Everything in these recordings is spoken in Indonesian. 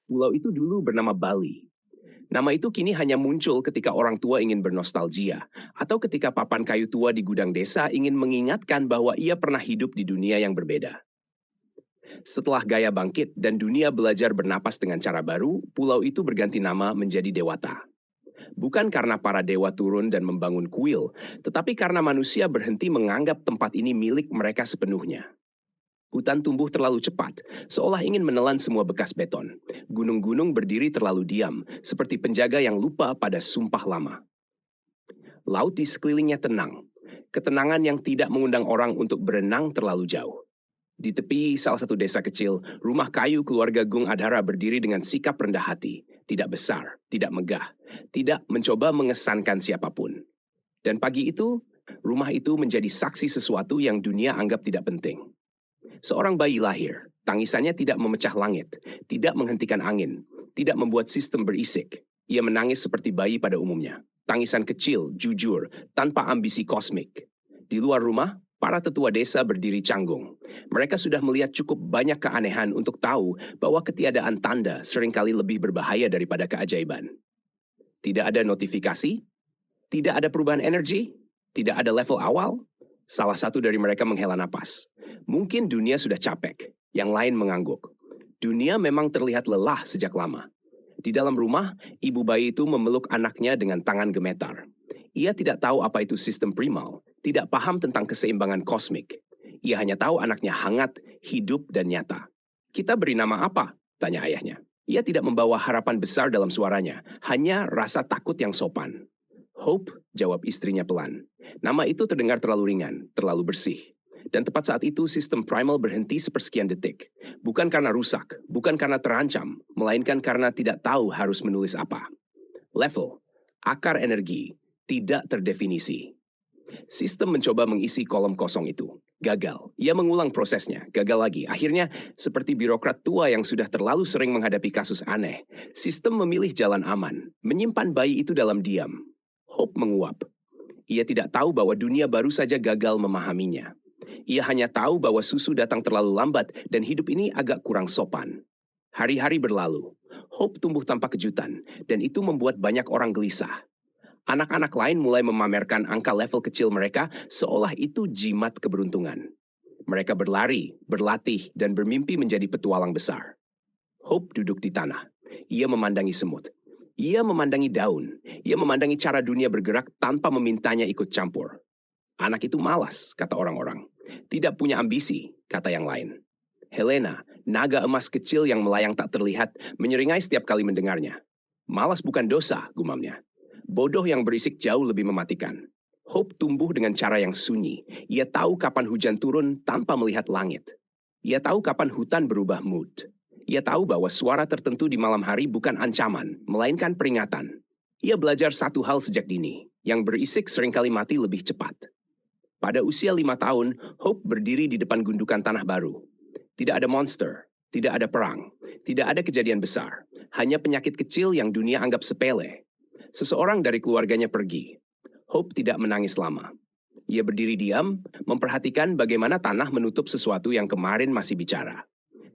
Pulau itu dulu bernama Bali. Nama itu kini hanya muncul ketika orang tua ingin bernostalgia, atau ketika papan kayu tua di gudang desa ingin mengingatkan bahwa ia pernah hidup di dunia yang berbeda. Setelah Gaia bangkit dan dunia belajar bernapas dengan cara baru, pulau itu berganti nama menjadi Dewata. Bukan karena para dewa turun dan membangun kuil, tetapi karena manusia berhenti menganggap tempat ini milik mereka sepenuhnya. Hutan tumbuh terlalu cepat, seolah ingin menelan semua bekas beton. Gunung-gunung berdiri terlalu diam, seperti penjaga yang lupa pada sumpah lama. Laut di sekelilingnya tenang. Ketenangan yang tidak mengundang orang untuk berenang terlalu jauh. Di tepi salah satu desa kecil, rumah kayu keluarga Gung Adhara berdiri dengan sikap rendah hati. Tidak besar, tidak megah, tidak mencoba mengesankan siapapun. Dan pagi itu, rumah itu menjadi saksi sesuatu yang dunia anggap tidak penting. Seorang bayi lahir, tangisannya tidak memecah langit, tidak menghentikan angin, tidak membuat sistem berisik. Ia menangis seperti bayi pada umumnya. Tangisan kecil, jujur, tanpa ambisi kosmik. Di luar rumah, para tetua desa berdiri canggung. Mereka sudah melihat cukup banyak keanehan untuk tahu bahwa ketiadaan tanda seringkali lebih berbahaya daripada keajaiban. Tidak ada notifikasi, tidak ada perubahan energi, tidak ada level awal. Salah satu dari mereka menghela napas. Mungkin dunia sudah capek, yang lain mengangguk. Dunia memang terlihat lelah sejak lama. Di dalam rumah, ibu bayi itu memeluk anaknya dengan tangan gemetar. Ia tidak tahu apa itu sistem primal, tidak paham tentang keseimbangan kosmik. Ia hanya tahu anaknya hangat, hidup, dan nyata. "Kita beri nama apa?" tanya ayahnya. Ia tidak membawa harapan besar dalam suaranya, hanya rasa takut yang sopan. "Hope," jawab istrinya pelan. Nama itu terdengar terlalu ringan, terlalu bersih. Dan tepat saat itu sistem primal berhenti sepersekian detik. Bukan karena rusak, bukan karena terancam, melainkan karena tidak tahu harus menulis apa. Level, akar energi, tidak terdefinisi. Sistem mencoba mengisi kolom kosong itu. Gagal. Ia mengulang prosesnya. Gagal lagi. Akhirnya, seperti birokrat tua yang sudah terlalu sering menghadapi kasus aneh, sistem memilih jalan aman, menyimpan bayi itu dalam diam. Hope menguap. Ia tidak tahu bahwa dunia baru saja gagal memahaminya. Ia hanya tahu bahwa susu datang terlalu lambat dan hidup ini agak kurang sopan. Hari-hari berlalu. Hope tumbuh tanpa kejutan, dan itu membuat banyak orang gelisah. Anak-anak lain mulai memamerkan angka level kecil mereka seolah itu jimat keberuntungan. Mereka berlari, berlatih, dan bermimpi menjadi petualang besar. Hope duduk di tanah. Ia memandangi semut. Ia memandangi daun. Ia memandangi cara dunia bergerak tanpa memintanya ikut campur. Anak itu malas, kata orang-orang. Tidak punya ambisi, kata yang lain. Helena, naga emas kecil yang melayang tak terlihat, menyeringai setiap kali mendengarnya. Malas bukan dosa, gumamnya. Bodoh yang berisik jauh lebih mematikan. Hope tumbuh dengan cara yang sunyi. Ia tahu kapan hujan turun tanpa melihat langit. Ia tahu kapan hutan berubah mood. Ia tahu bahwa suara tertentu di malam hari bukan ancaman, melainkan peringatan. Ia belajar satu hal sejak dini, yang berisik seringkali mati lebih cepat. Pada usia 5 tahun, Hope berdiri di depan gundukan tanah baru. Tidak ada monster, tidak ada perang, tidak ada kejadian besar. Hanya penyakit kecil yang dunia anggap sepele. Seseorang dari keluarganya pergi. Hope tidak menangis lama. Ia berdiri diam, memperhatikan bagaimana tanah menutup sesuatu yang kemarin masih bicara.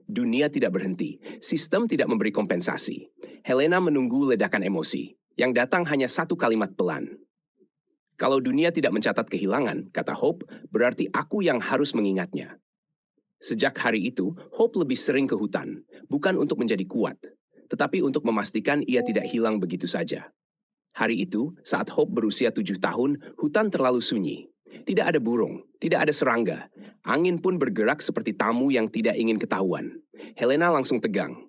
Dunia tidak berhenti, sistem tidak memberi kompensasi. Helena menunggu ledakan emosi, yang datang hanya satu kalimat pelan. Kalau dunia tidak mencatat kehilangan, kata Hope, berarti aku yang harus mengingatnya. Sejak hari itu, Hope lebih sering ke hutan, bukan untuk menjadi kuat, tetapi untuk memastikan ia tidak hilang begitu saja. Hari itu, saat Hope berusia 7 tahun, hutan terlalu sunyi. Tidak ada burung, tidak ada serangga. Angin pun bergerak seperti tamu yang tidak ingin ketahuan. Helena langsung tegang.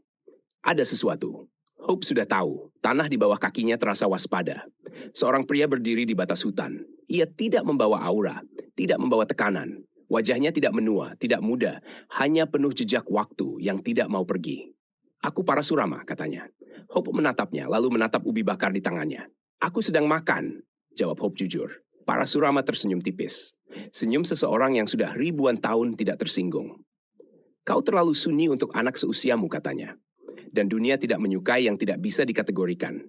Ada sesuatu. Hope sudah tahu, tanah di bawah kakinya terasa waspada. Seorang pria berdiri di batas hutan. Ia tidak membawa aura, tidak membawa tekanan. Wajahnya tidak menua, tidak muda, hanya penuh jejak waktu yang tidak mau pergi. Aku Parasurama, katanya. Hope menatapnya, lalu menatap ubi bakar di tangannya. Aku sedang makan, jawab Hope jujur. Parasurama tersenyum tipis. Senyum seseorang yang sudah ribuan tahun tidak tersinggung. Kau terlalu sunyi untuk anak seusiamu, katanya. Dan dunia tidak menyukai yang tidak bisa dikategorikan.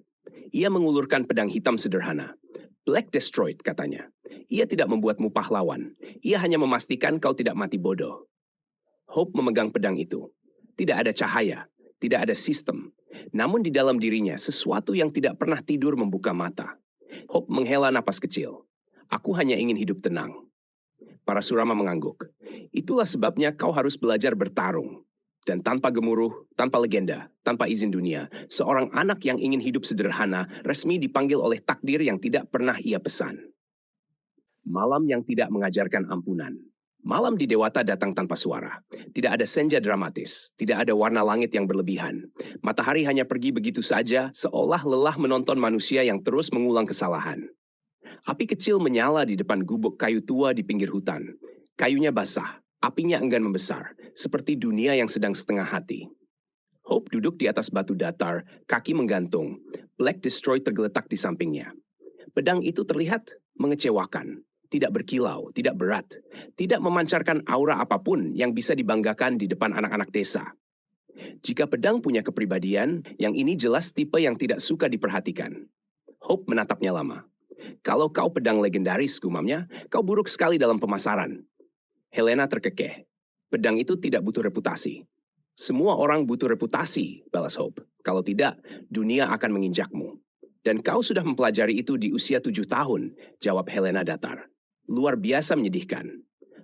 Ia mengulurkan pedang hitam sederhana. Black Destroyed, katanya. Ia tidak membuatmu pahlawan. Ia hanya memastikan kau tidak mati bodoh. Hope memegang pedang itu. Tidak ada cahaya, tidak ada sistem. Namun di dalam dirinya, sesuatu yang tidak pernah tidur membuka mata. Hope menghela napas kecil. Aku hanya ingin hidup tenang. Parasurama mengangguk. Itulah sebabnya kau harus belajar bertarung. Dan tanpa gemuruh, tanpa legenda, tanpa izin dunia, seorang anak yang ingin hidup sederhana resmi dipanggil oleh takdir yang tidak pernah ia pesan. Malam yang tidak mengajarkan ampunan. Malam di Dewata datang tanpa suara. Tidak ada senja dramatis, tidak ada warna langit yang berlebihan. Matahari hanya pergi begitu saja, seolah lelah menonton manusia yang terus mengulang kesalahan. Api kecil menyala di depan gubuk kayu tua di pinggir hutan. Kayunya basah, apinya enggan membesar, seperti dunia yang sedang setengah hati. Hope duduk di atas batu datar, kaki menggantung. Black Destroy tergeletak di sampingnya. Pedang itu terlihat mengecewakan. Tidak berkilau, tidak berat, tidak memancarkan aura apapun yang bisa dibanggakan di depan anak-anak desa. Jika pedang punya kepribadian, yang ini jelas tipe yang tidak suka diperhatikan. Hope menatapnya lama. Kalau kau pedang legendaris, gumamnya, kau buruk sekali dalam pemasaran. Helena terkekeh. Pedang itu tidak butuh reputasi. Semua orang butuh reputasi, balas Hope. Kalau tidak, dunia akan menginjakmu. Dan kau sudah mempelajari itu di usia 7 tahun, jawab Helena datar. Luar biasa menyedihkan.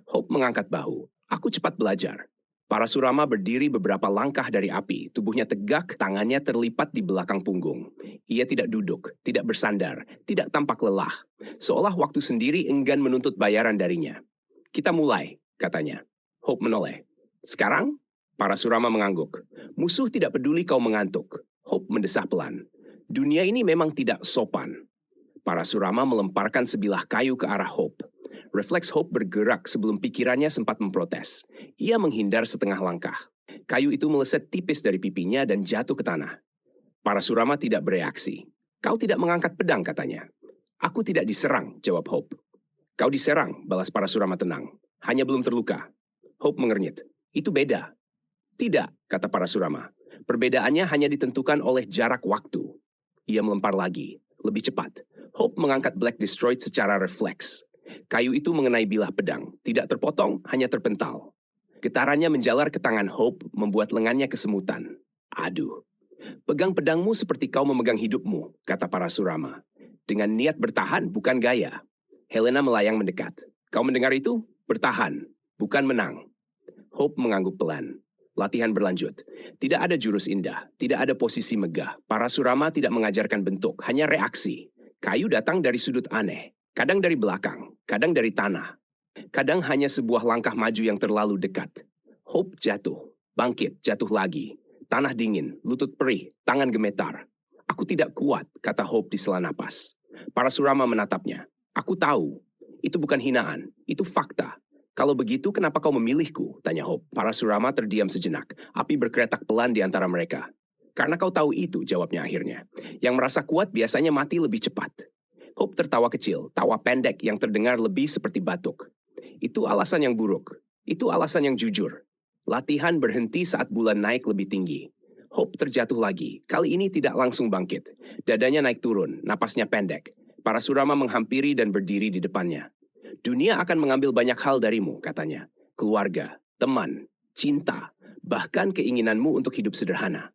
Hope mengangkat bahu. Aku cepat belajar. Parasurama berdiri beberapa langkah dari api, tubuhnya tegak, tangannya terlipat di belakang punggung. Ia tidak duduk, tidak bersandar, tidak tampak lelah. Seolah waktu sendiri enggan menuntut bayaran darinya. Kita mulai, katanya. Hope menoleh. Sekarang? Parasurama mengangguk. Musuh tidak peduli kau mengantuk. Hope mendesah pelan. Dunia ini memang tidak sopan. Parasurama melemparkan sebilah kayu ke arah Hope. Refleks Hope bergerak sebelum pikirannya sempat memprotes. Ia menghindar setengah langkah. Kayu itu meleset tipis dari pipinya dan jatuh ke tanah. Parasurama tidak bereaksi. Kau tidak mengangkat pedang, katanya. Aku tidak diserang, jawab Hope. Kau diserang, balas Parasurama tenang. Hanya belum terluka. Hope mengernyit. Itu beda. Tidak, kata Parasurama. Perbedaannya hanya ditentukan oleh jarak waktu. Ia melempar lagi, lebih cepat. Hope mengangkat Black Destroyed secara refleks. Kayu itu mengenai bilah pedang, tidak terpotong, hanya terpental. Getarannya menjalar ke tangan Hope, membuat lengannya kesemutan. Aduh, pegang pedangmu seperti kau memegang hidupmu, kata Parasurama. Dengan niat bertahan, bukan gaya. Helena melayang mendekat. Kau mendengar itu? Bertahan, bukan menang. Hope mengangguk pelan. Latihan berlanjut. Tidak ada jurus indah, tidak ada posisi megah. Parasurama tidak mengajarkan bentuk, hanya reaksi. Kayu datang dari sudut aneh, kadang dari belakang, kadang dari tanah. Kadang hanya sebuah langkah maju yang terlalu dekat. Hope jatuh, bangkit, jatuh lagi. Tanah dingin, lutut perih, tangan gemetar. Aku tidak kuat, kata Hope di sela napas. Parasurama menatapnya. Aku tahu, itu bukan hinaan, itu fakta. Kalau begitu, kenapa kau memilihku? Tanya Hope. Parasurama terdiam sejenak. Api berkretak pelan di antara mereka. Karena kau tahu itu, jawabnya akhirnya. Yang merasa kuat biasanya mati lebih cepat. Hope tertawa kecil, tawa pendek yang terdengar lebih seperti batuk. Itu alasan yang buruk. Itu alasan yang jujur. Latihan berhenti saat bulan naik lebih tinggi. Hope terjatuh lagi. Kali ini tidak langsung bangkit. Dadanya naik turun, napasnya pendek. Parasurama menghampiri dan berdiri di depannya. Dunia akan mengambil banyak hal darimu, katanya. Keluarga, teman, cinta, bahkan keinginanmu untuk hidup sederhana.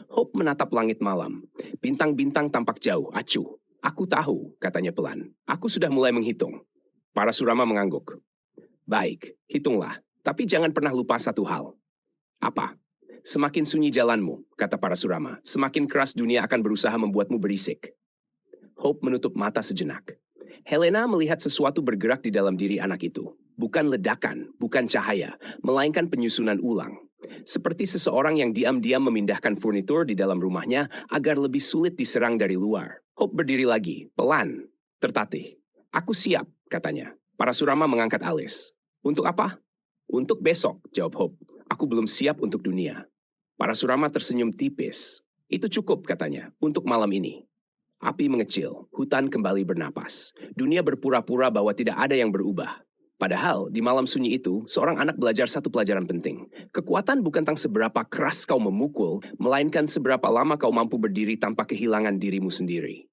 Hope menatap langit malam. Bintang-bintang tampak jauh, acuh. Aku tahu, katanya pelan. Aku sudah mulai menghitung. Parasurama mengangguk. Baik, hitunglah. Tapi jangan pernah lupa satu hal. Apa? Semakin sunyi jalanmu, kata Parasurama. Semakin keras dunia akan berusaha membuatmu berisik. Hope menutup mata sejenak. Helena melihat sesuatu bergerak di dalam diri anak itu. Bukan ledakan, bukan cahaya, melainkan penyusunan ulang. Seperti seseorang yang diam-diam memindahkan furnitur di dalam rumahnya agar lebih sulit diserang dari luar. Hope berdiri lagi, pelan, tertatih. Aku siap, katanya. Parasurama mengangkat alis. Untuk apa? Untuk besok, jawab Hope. Aku belum siap untuk dunia. Parasurama tersenyum tipis. Itu cukup, katanya, untuk malam ini. Api mengecil, hutan kembali bernapas. Dunia berpura-pura bahwa tidak ada yang berubah. Padahal, di malam sunyi itu, seorang anak belajar satu pelajaran penting. Kekuatan bukan tentang seberapa keras kau memukul, melainkan seberapa lama kau mampu berdiri tanpa kehilangan dirimu sendiri.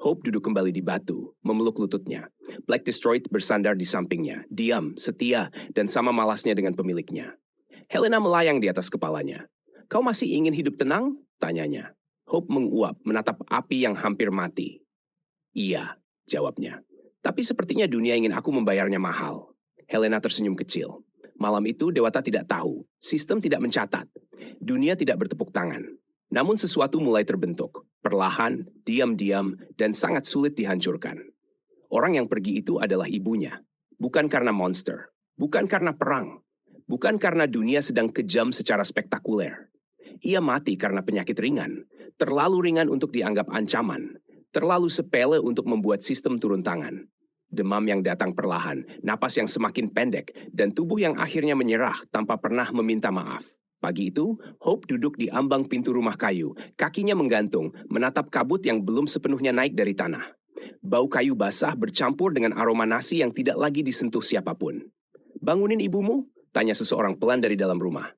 Hope duduk kembali di batu, memeluk lututnya. Black Destroyed bersandar di sampingnya, diam, setia, dan sama malasnya dengan pemiliknya. Helena melayang di atas kepalanya. Kau masih ingin hidup tenang? Tanyanya. Hope menguap menatap api yang hampir mati. Iya, jawabnya. Tapi sepertinya dunia ingin aku membayarnya mahal. Helena tersenyum kecil. Malam itu Dewata tidak tahu, sistem tidak mencatat. Dunia tidak bertepuk tangan. Namun sesuatu mulai terbentuk. Perlahan, diam-diam, dan sangat sulit dihancurkan. Orang yang pergi itu adalah ibunya. Bukan karena monster. Bukan karena perang. Bukan karena dunia sedang kejam secara spektakuler. Ia mati karena penyakit ringan. Terlalu ringan untuk dianggap ancaman. Terlalu sepele untuk membuat sistem turun tangan. Demam yang datang perlahan, napas yang semakin pendek, dan tubuh yang akhirnya menyerah tanpa pernah meminta maaf. Pagi itu, Hope duduk di ambang pintu rumah kayu, kakinya menggantung, menatap kabut yang belum sepenuhnya naik dari tanah. Bau kayu basah bercampur dengan aroma nasi yang tidak lagi disentuh siapapun. "Bangunin ibumu?" tanya seseorang pelan dari dalam rumah.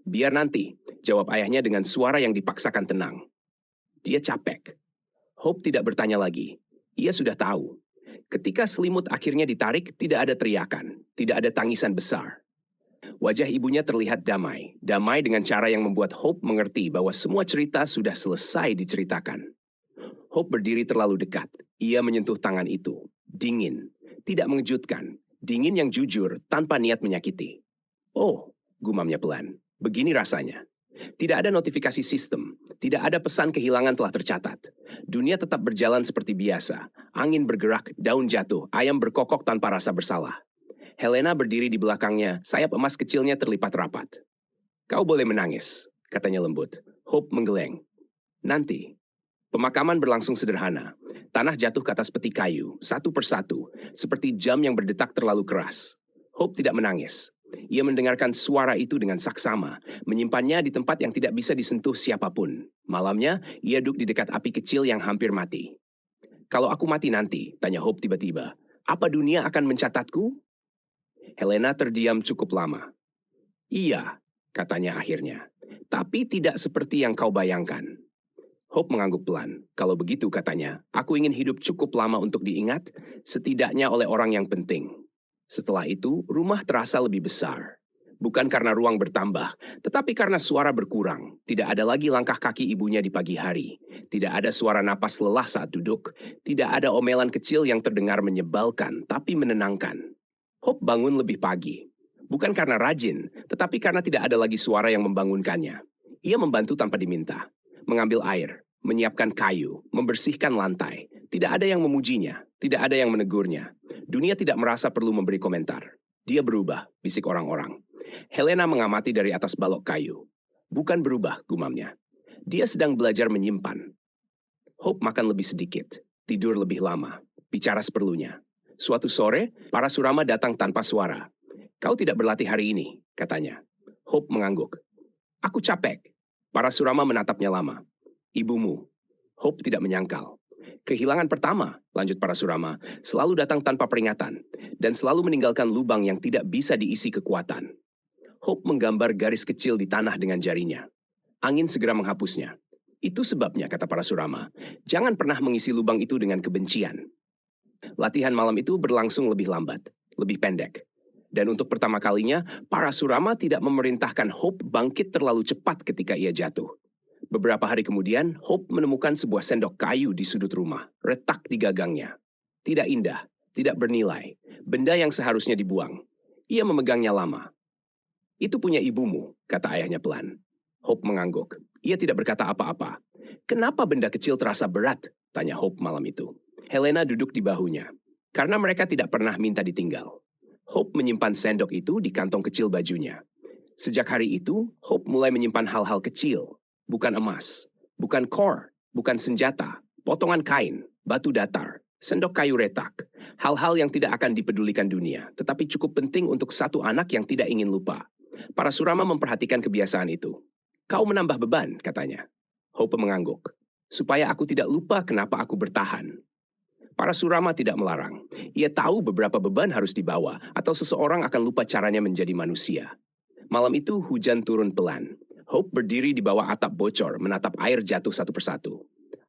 "Biar nanti," jawab ayahnya dengan suara yang dipaksakan tenang. Dia capek. Hope tidak bertanya lagi. Ia sudah tahu. Ketika selimut akhirnya ditarik, tidak ada teriakan, tidak ada tangisan besar. Wajah ibunya terlihat damai, damai dengan cara yang membuat Hope mengerti bahwa semua cerita sudah selesai diceritakan. Hope berdiri terlalu dekat. Ia menyentuh tangan itu. Dingin, tidak mengejutkan. Dingin yang jujur, tanpa niat menyakiti. "Oh," gumamnya pelan, "begini rasanya." Tidak ada notifikasi sistem, tidak ada pesan kehilangan telah tercatat. Dunia tetap berjalan seperti biasa. Angin bergerak, daun jatuh, ayam berkokok tanpa rasa bersalah. Helena berdiri di belakangnya, sayap emas kecilnya terlipat rapat. "Kau boleh menangis," katanya lembut. Hope menggeleng. "Nanti." Pemakaman berlangsung sederhana. Tanah jatuh ke atas peti kayu, satu persatu, seperti jam yang berdetak terlalu keras. Hope tidak menangis. Ia mendengarkan suara itu dengan saksama, menyimpannya di tempat yang tidak bisa disentuh siapapun. Malamnya, ia duduk di dekat api kecil yang hampir mati. "Kalau aku mati nanti," tanya Hope tiba-tiba, "apa dunia akan mencatatku?" Helena terdiam cukup lama. "Iya," katanya akhirnya, "tapi tidak seperti yang kau bayangkan." Hope mengangguk pelan. "Kalau begitu," katanya, "aku ingin hidup cukup lama untuk diingat, setidaknya oleh orang yang penting." Setelah itu, rumah terasa lebih besar. Bukan karena ruang bertambah, tetapi karena suara berkurang. Tidak ada lagi langkah kaki ibunya di pagi hari. Tidak ada suara napas lelah saat duduk. Tidak ada omelan kecil yang terdengar menyebalkan, tapi menenangkan. Hope bangun lebih pagi. Bukan karena rajin, tetapi karena tidak ada lagi suara yang membangunkannya. Ia membantu tanpa diminta. Mengambil air, menyiapkan kayu, membersihkan lantai. Tidak ada yang memujinya, tidak ada yang menegurnya. Dunia tidak merasa perlu memberi komentar. "Dia berubah," bisik orang-orang. Helena mengamati dari atas balok kayu. "Bukan berubah," gumamnya. "Dia sedang belajar menyimpan." Hope makan lebih sedikit, tidur lebih lama, bicara seperlunya. Suatu sore, Parasurama datang tanpa suara. "Kau tidak berlatih hari ini," katanya. Hope mengangguk. "Aku capek." Parasurama menatapnya lama. "Ibumu." Hope tidak menyangkal. "Kehilangan pertama," lanjut Parasurama, "selalu datang tanpa peringatan, dan selalu meninggalkan lubang yang tidak bisa diisi kekuatan." Hope menggambar garis kecil di tanah dengan jarinya. Angin segera menghapusnya. "Itu sebabnya," kata Parasurama, "jangan pernah mengisi lubang itu dengan kebencian." Latihan malam itu berlangsung lebih lambat, lebih pendek. Dan untuk pertama kalinya, Parasurama tidak memerintahkan Hope bangkit terlalu cepat ketika ia jatuh. Beberapa hari kemudian, Hope menemukan sebuah sendok kayu di sudut rumah, retak di gagangnya. Tidak indah, tidak bernilai, benda yang seharusnya dibuang. Ia memegangnya lama. "Itu punya ibumu," kata ayahnya pelan. Hope mengangguk. Ia tidak berkata apa-apa. "Kenapa benda kecil terasa berat?" tanya Hope malam itu. Helena duduk di bahunya. Karena mereka tidak pernah minta ditinggal. Hope menyimpan sendok itu di kantong kecil bajunya. Sejak hari itu, Hope mulai menyimpan hal-hal kecil. Bukan emas, bukan core, bukan senjata, potongan kain, batu datar, sendok kayu retak. Hal-hal yang tidak akan dipedulikan dunia, tetapi cukup penting untuk satu anak yang tidak ingin lupa. Parasurama memperhatikan kebiasaan itu. "Kau menambah beban," katanya. Hope mengangguk. "Supaya aku tidak lupa kenapa aku bertahan." Parasurama tidak melarang. Ia tahu beberapa beban harus dibawa, atau seseorang akan lupa caranya menjadi manusia. Malam itu hujan turun pelan. Hope berdiri di bawah atap bocor, menatap air jatuh satu persatu.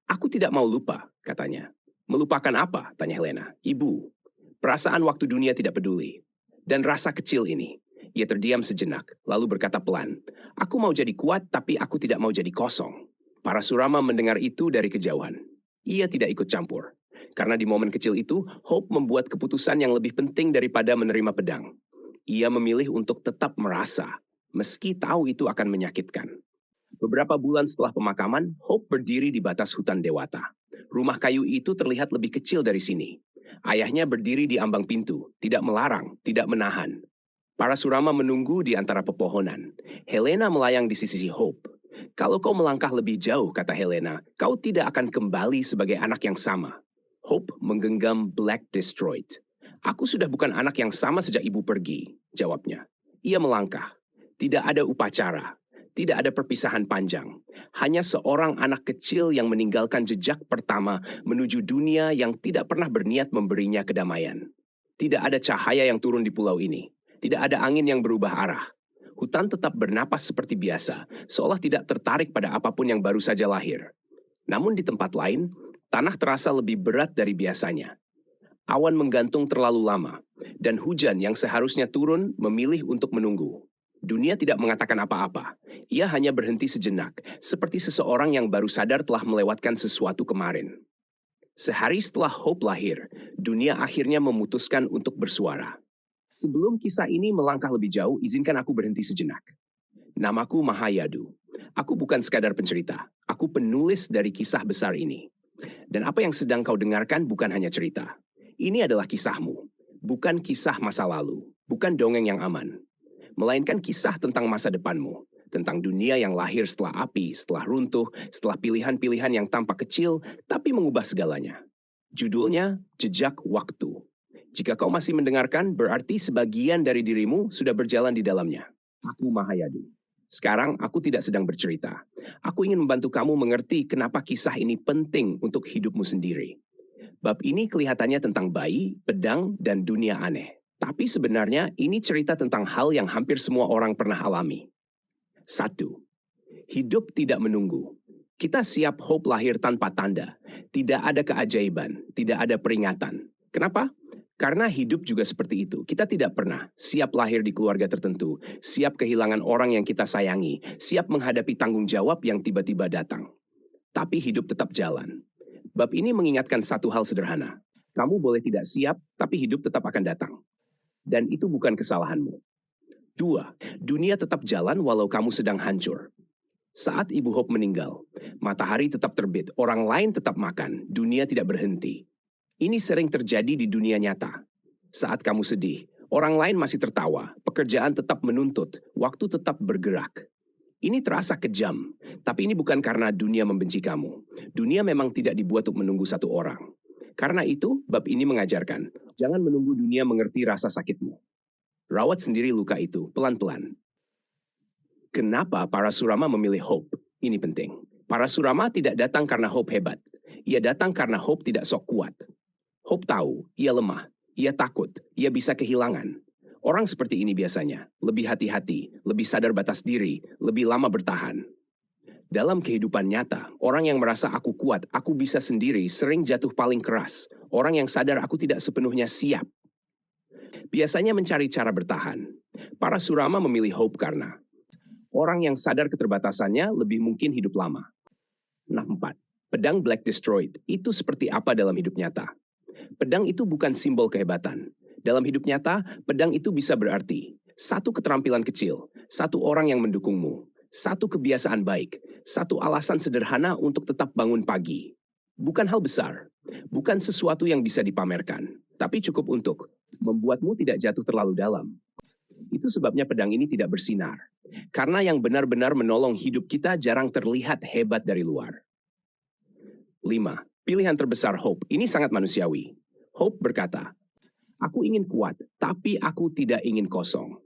"Aku tidak mau lupa," katanya. "Melupakan apa?" tanya Helena. "Ibu. Perasaan waktu dunia tidak peduli. Dan rasa kecil ini." Ia terdiam sejenak, lalu berkata pelan, "Aku mau jadi kuat, tapi aku tidak mau jadi kosong." Parasurama mendengar itu dari kejauhan. Ia tidak ikut campur. Karena di momen kecil itu, Hope membuat keputusan yang lebih penting daripada menerima pedang. Ia memilih untuk tetap merasa, meski tahu itu akan menyakitkan. Beberapa bulan setelah pemakaman, Hope berdiri di batas hutan dewata. Rumah kayu itu terlihat lebih kecil dari sini. Ayahnya berdiri di ambang pintu, tidak melarang, tidak menahan. Parasurama menunggu di antara pepohonan. Helena melayang di sisi Hope. Kalau kau melangkah lebih jauh, kata Helena, kau tidak akan kembali sebagai anak yang sama. Hope menggenggam Black Destroyed. Aku sudah bukan anak yang sama sejak ibu pergi, jawabnya. Ia melangkah. Tidak ada upacara. Tidak ada perpisahan panjang. Hanya seorang anak kecil yang meninggalkan jejak pertama menuju dunia yang tidak pernah berniat memberinya kedamaian. Tidak ada cahaya yang turun di pulau ini. Tidak ada angin yang berubah arah. Hutan tetap bernapas seperti biasa, seolah tidak tertarik pada apapun yang baru saja lahir. Namun di tempat lain, tanah terasa lebih berat dari biasanya. Awan menggantung terlalu lama, dan hujan yang seharusnya turun memilih untuk menunggu. Dunia tidak mengatakan apa-apa. Ia hanya berhenti sejenak, seperti seseorang yang baru sadar telah melewatkan sesuatu kemarin. Sehari setelah Hope lahir, dunia akhirnya memutuskan untuk bersuara. Sebelum kisah ini melangkah lebih jauh, izinkan aku berhenti sejenak. Namaku Mahayadu. Aku bukan sekadar pencerita. Aku penulis dari kisah besar ini. Dan apa yang sedang kau dengarkan bukan hanya cerita. Ini adalah kisahmu. Bukan kisah masa lalu. Bukan dongeng yang aman. Melainkan kisah tentang masa depanmu. Tentang dunia yang lahir setelah api, setelah runtuh, setelah pilihan-pilihan yang tampak kecil, tapi mengubah segalanya. Judulnya Jejak Waktu. Jika kau masih mendengarkan, berarti sebagian dari dirimu sudah berjalan di dalamnya. Aku Mahayadu. Sekarang aku tidak sedang bercerita. Aku ingin membantu kamu mengerti kenapa kisah ini penting untuk hidupmu sendiri. Bab ini kelihatannya tentang bayi, pedang, dan dunia aneh. Tapi sebenarnya ini cerita tentang hal yang hampir semua orang pernah alami. 1. Hidup tidak menunggu. Kita siap Hope lahir tanpa tanda. Tidak ada keajaiban, tidak ada peringatan. Kenapa? Karena hidup juga seperti itu. Kita tidak pernah siap lahir di keluarga tertentu, siap kehilangan orang yang kita sayangi, siap menghadapi tanggung jawab yang tiba-tiba datang. Tapi hidup tetap jalan. Bab ini mengingatkan satu hal sederhana. Kamu boleh tidak siap, tapi hidup tetap akan datang. Dan itu bukan kesalahanmu. 2. Dunia tetap jalan walau kamu sedang hancur. Saat Ibu Hope meninggal, matahari tetap terbit, orang lain tetap makan, dunia tidak berhenti. Ini sering terjadi di dunia nyata. Saat kamu sedih, orang lain masih tertawa, pekerjaan tetap menuntut, waktu tetap bergerak. Ini terasa kejam, tapi ini bukan karena dunia membenci kamu. Dunia memang tidak dibuat untuk menunggu satu orang. Karena itu, bab ini mengajarkan, jangan menunggu dunia mengerti rasa sakitmu. Rawat sendiri luka itu, pelan-pelan. Kenapa Parasurama memilih Hope? Ini penting. Parasurama tidak datang karena Hope hebat. Ia datang karena Hope tidak sok kuat. Hope tahu, ia lemah, ia takut, ia bisa kehilangan. Orang seperti ini biasanya, lebih hati-hati, lebih sadar batas diri, lebih lama bertahan. Dalam kehidupan nyata, orang yang merasa aku kuat, aku bisa sendiri, sering jatuh paling keras. Orang yang sadar aku tidak sepenuhnya siap. Biasanya mencari cara bertahan. Parasurama memilih Hope karena orang yang sadar keterbatasannya lebih mungkin hidup lama. 4. Pedang Black Destroyed itu seperti apa dalam hidup nyata? Pedang itu bukan simbol kehebatan. Dalam hidup nyata, pedang itu bisa berarti satu keterampilan kecil, satu orang yang mendukungmu, satu kebiasaan baik, satu alasan sederhana untuk tetap bangun pagi. Bukan hal besar, bukan sesuatu yang bisa dipamerkan, tapi cukup untuk membuatmu tidak jatuh terlalu dalam. Itu sebabnya pedang ini tidak bersinar. Karena yang benar-benar menolong hidup kita jarang terlihat hebat dari luar. 5. Pilihan terbesar Hope, ini sangat manusiawi. Hope berkata, aku ingin kuat, tapi aku tidak ingin kosong.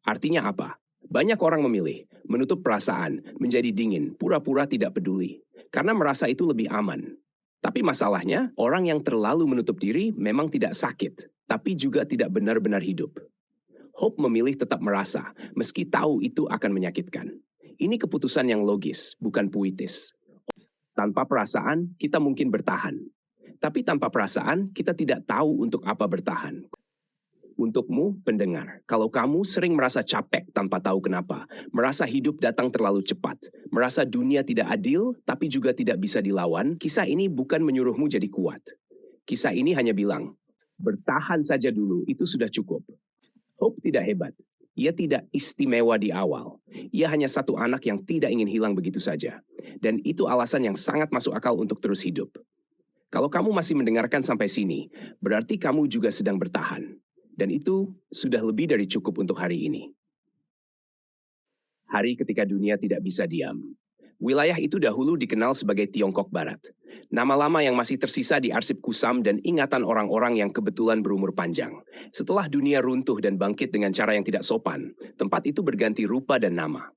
Artinya apa? Banyak orang memilih, menutup perasaan, menjadi dingin, pura-pura tidak peduli. Karena merasa itu lebih aman. Tapi masalahnya, orang yang terlalu menutup diri memang tidak sakit, tapi juga tidak benar-benar hidup. Hope memilih tetap merasa, meski tahu itu akan menyakitkan. Ini keputusan yang logis, bukan puitis. Tanpa perasaan, kita mungkin bertahan. Tapi tanpa perasaan, kita tidak tahu untuk apa bertahan. Untukmu, pendengar, kalau kamu sering merasa capek tanpa tahu kenapa, merasa hidup datang terlalu cepat, merasa dunia tidak adil tapi juga tidak bisa dilawan, kisah ini bukan menyuruhmu jadi kuat. Kisah ini hanya bilang, bertahan saja dulu, itu sudah cukup. Hope tidak hebat. Ia tidak istimewa di awal. Ia hanya satu anak yang tidak ingin hilang begitu saja. Dan itu alasan yang sangat masuk akal untuk terus hidup. Kalau kamu masih mendengarkan sampai sini, berarti kamu juga sedang bertahan. Dan itu sudah lebih dari cukup untuk hari ini. Hari ketika dunia tidak bisa diam. Wilayah itu dahulu dikenal sebagai Tiongkok Barat. Nama lama yang masih tersisa di arsip kusam dan ingatan orang-orang yang kebetulan berumur panjang. Setelah dunia runtuh dan bangkit dengan cara yang tidak sopan, tempat itu berganti rupa dan nama.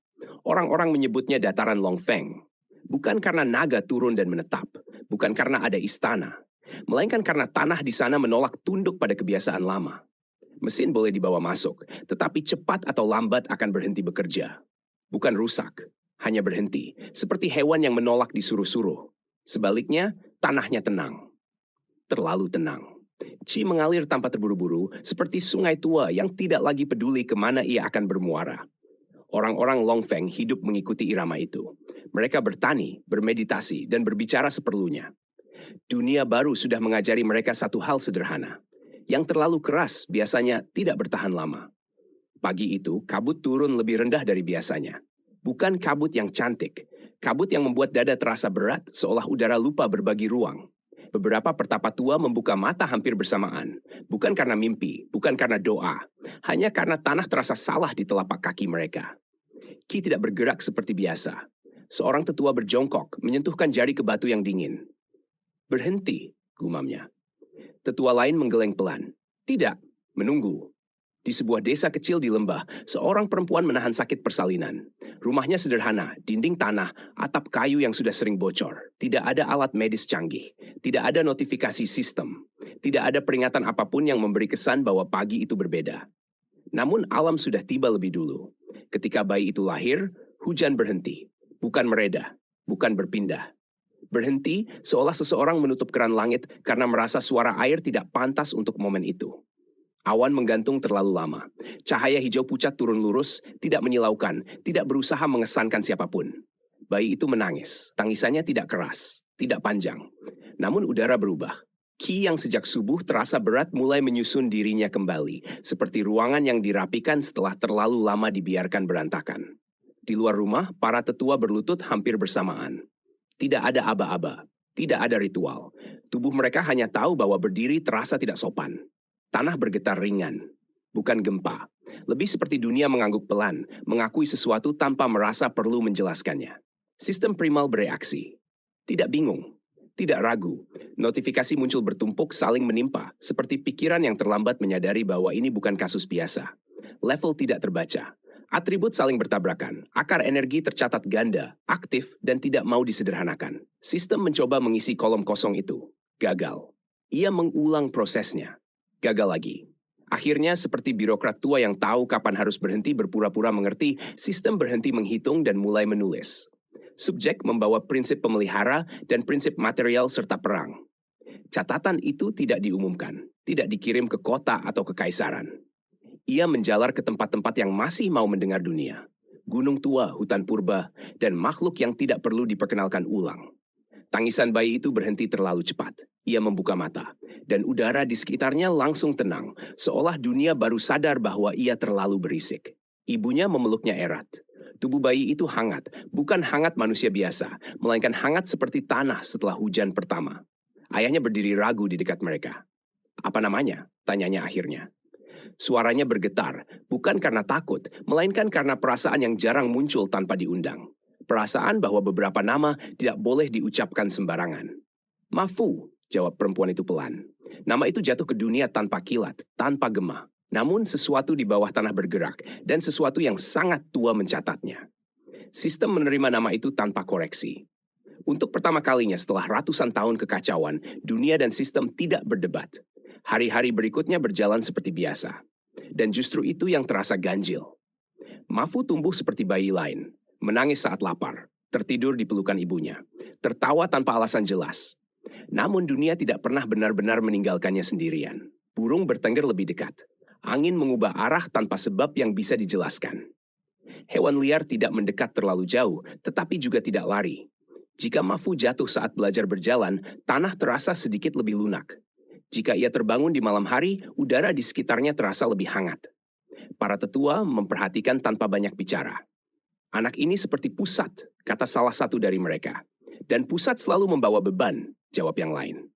Orang-orang menyebutnya dataran Longfeng. Bukan karena naga turun dan menetap, bukan karena ada istana, melainkan karena tanah di sana menolak tunduk pada kebiasaan lama. Mesin boleh dibawa masuk, tetapi cepat atau lambat akan berhenti bekerja. Bukan rusak, hanya berhenti, seperti hewan yang menolak disuruh-suruh. Sebaliknya, tanahnya tenang. Terlalu tenang. Qi mengalir tanpa terburu-buru, seperti sungai tua yang tidak lagi peduli kemana ia akan bermuara. Orang-orang Longfeng hidup mengikuti irama itu. Mereka bertani, bermeditasi, dan berbicara seperlunya. Dunia baru sudah mengajari mereka satu hal sederhana. Yang terlalu keras biasanya tidak bertahan lama. Pagi itu, kabut turun lebih rendah dari biasanya. Bukan kabut yang cantik, kabut yang membuat dada terasa berat seolah udara lupa berbagi ruang. Beberapa pertapa tua membuka mata hampir bersamaan. Bukan karena mimpi, bukan karena doa. Hanya karena tanah terasa salah di telapak kaki mereka. Qi tidak bergerak seperti biasa. Seorang tetua berjongkok, menyentuhkan jari ke batu yang dingin. Berhenti, gumamnya. Tetua lain menggeleng pelan. Tidak, menunggu. Di sebuah desa kecil di lembah, seorang perempuan menahan sakit persalinan. Rumahnya sederhana, dinding tanah, atap kayu yang sudah sering bocor. Tidak ada alat medis canggih. Tidak ada notifikasi sistem. Tidak ada peringatan apapun yang memberi kesan bahwa pagi itu berbeda. Namun alam sudah tiba lebih dulu. Ketika bayi itu lahir, hujan berhenti. Bukan mereda, bukan berpindah. Berhenti seolah seseorang menutup keran langit karena merasa suara air tidak pantas untuk momen itu. Awan menggantung terlalu lama. Cahaya hijau pucat turun lurus, tidak menyilaukan, tidak berusaha mengesankan siapapun. Bayi itu menangis. Tangisannya tidak keras, tidak panjang. Namun udara berubah. Qi yang sejak subuh terasa berat mulai menyusun dirinya kembali, seperti ruangan yang dirapikan setelah terlalu lama dibiarkan berantakan. Di luar rumah, para tetua berlutut hampir bersamaan. Tidak ada aba-aba, tidak ada ritual. Tubuh mereka hanya tahu bahwa berdiri terasa tidak sopan. Tanah bergetar ringan, bukan gempa. Lebih seperti dunia mengangguk pelan, mengakui sesuatu tanpa merasa perlu menjelaskannya. Sistem primal bereaksi. Tidak bingung, tidak ragu. Notifikasi muncul bertumpuk saling menimpa, seperti pikiran yang terlambat menyadari bahwa ini bukan kasus biasa. Level tidak terbaca. Atribut saling bertabrakan, akar energi tercatat ganda, aktif, dan tidak mau disederhanakan. Sistem mencoba mengisi kolom kosong itu. Gagal. Ia mengulang prosesnya. Gagal lagi. Akhirnya, seperti birokrat tua yang tahu kapan harus berhenti berpura-pura mengerti, sistem berhenti menghitung dan mulai menulis. Subjek membawa prinsip pemelihara dan prinsip material serta perang. Catatan itu tidak diumumkan, tidak dikirim ke kota atau ke kekaisaran. Ia menjalar ke tempat-tempat yang masih mau mendengar dunia. Gunung tua, hutan purba, dan makhluk yang tidak perlu diperkenalkan ulang. Tangisan bayi itu berhenti terlalu cepat. Ia membuka mata, dan udara di sekitarnya langsung tenang, seolah dunia baru sadar bahwa ia terlalu berisik. Ibunya memeluknya erat. Tubuh bayi itu hangat, bukan hangat manusia biasa, melainkan hangat seperti tanah setelah hujan pertama. Ayahnya berdiri ragu di dekat mereka. "Apa namanya?" tanyanya akhirnya. Suaranya bergetar, bukan karena takut, melainkan karena perasaan yang jarang muncul tanpa diundang. Perasaan bahwa beberapa nama tidak boleh diucapkan sembarangan. "Mafu," jawab perempuan itu pelan. Nama itu jatuh ke dunia tanpa kilat, tanpa gema. Namun sesuatu di bawah tanah bergerak, dan sesuatu yang sangat tua mencatatnya. Sistem menerima nama itu tanpa koreksi. Untuk pertama kalinya setelah ratusan tahun kekacauan, dunia dan sistem tidak berdebat. Hari-hari berikutnya berjalan seperti biasa. Dan justru itu yang terasa ganjil. Mafu tumbuh seperti bayi lain, menangis saat lapar, tertidur di pelukan ibunya, tertawa tanpa alasan jelas. Namun dunia tidak pernah benar-benar meninggalkannya sendirian. Burung bertengger lebih dekat. Angin mengubah arah tanpa sebab yang bisa dijelaskan. Hewan liar tidak mendekat terlalu jauh, tetapi juga tidak lari. Jika Mafu jatuh saat belajar berjalan, tanah terasa sedikit lebih lunak. Jika ia terbangun di malam hari, udara di sekitarnya terasa lebih hangat. Para tetua memperhatikan tanpa banyak bicara. Anak ini seperti pusat, kata salah satu dari mereka. Dan pusat selalu membawa beban, jawab yang lain.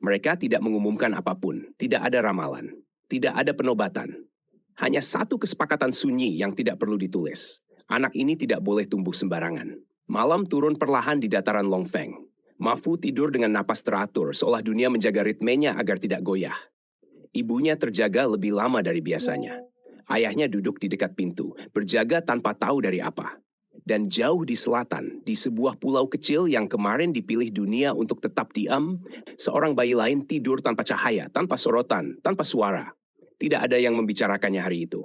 Mereka tidak mengumumkan apapun, tidak ada ramalan, tidak ada penobatan. Hanya satu kesepakatan sunyi yang tidak perlu ditulis. Anak ini tidak boleh tumbuh sembarangan. Malam turun perlahan di dataran Longfeng. Mafu tidur dengan napas teratur, seolah dunia menjaga ritmenya agar tidak goyah. Ibunya terjaga lebih lama dari biasanya. Ayahnya duduk di dekat pintu, berjaga tanpa tahu dari apa. Dan jauh di selatan, di sebuah pulau kecil yang kemarin dipilih dunia untuk tetap diam, seorang bayi lain tidur tanpa cahaya, tanpa sorotan, tanpa suara. Tidak ada yang membicarakannya hari itu.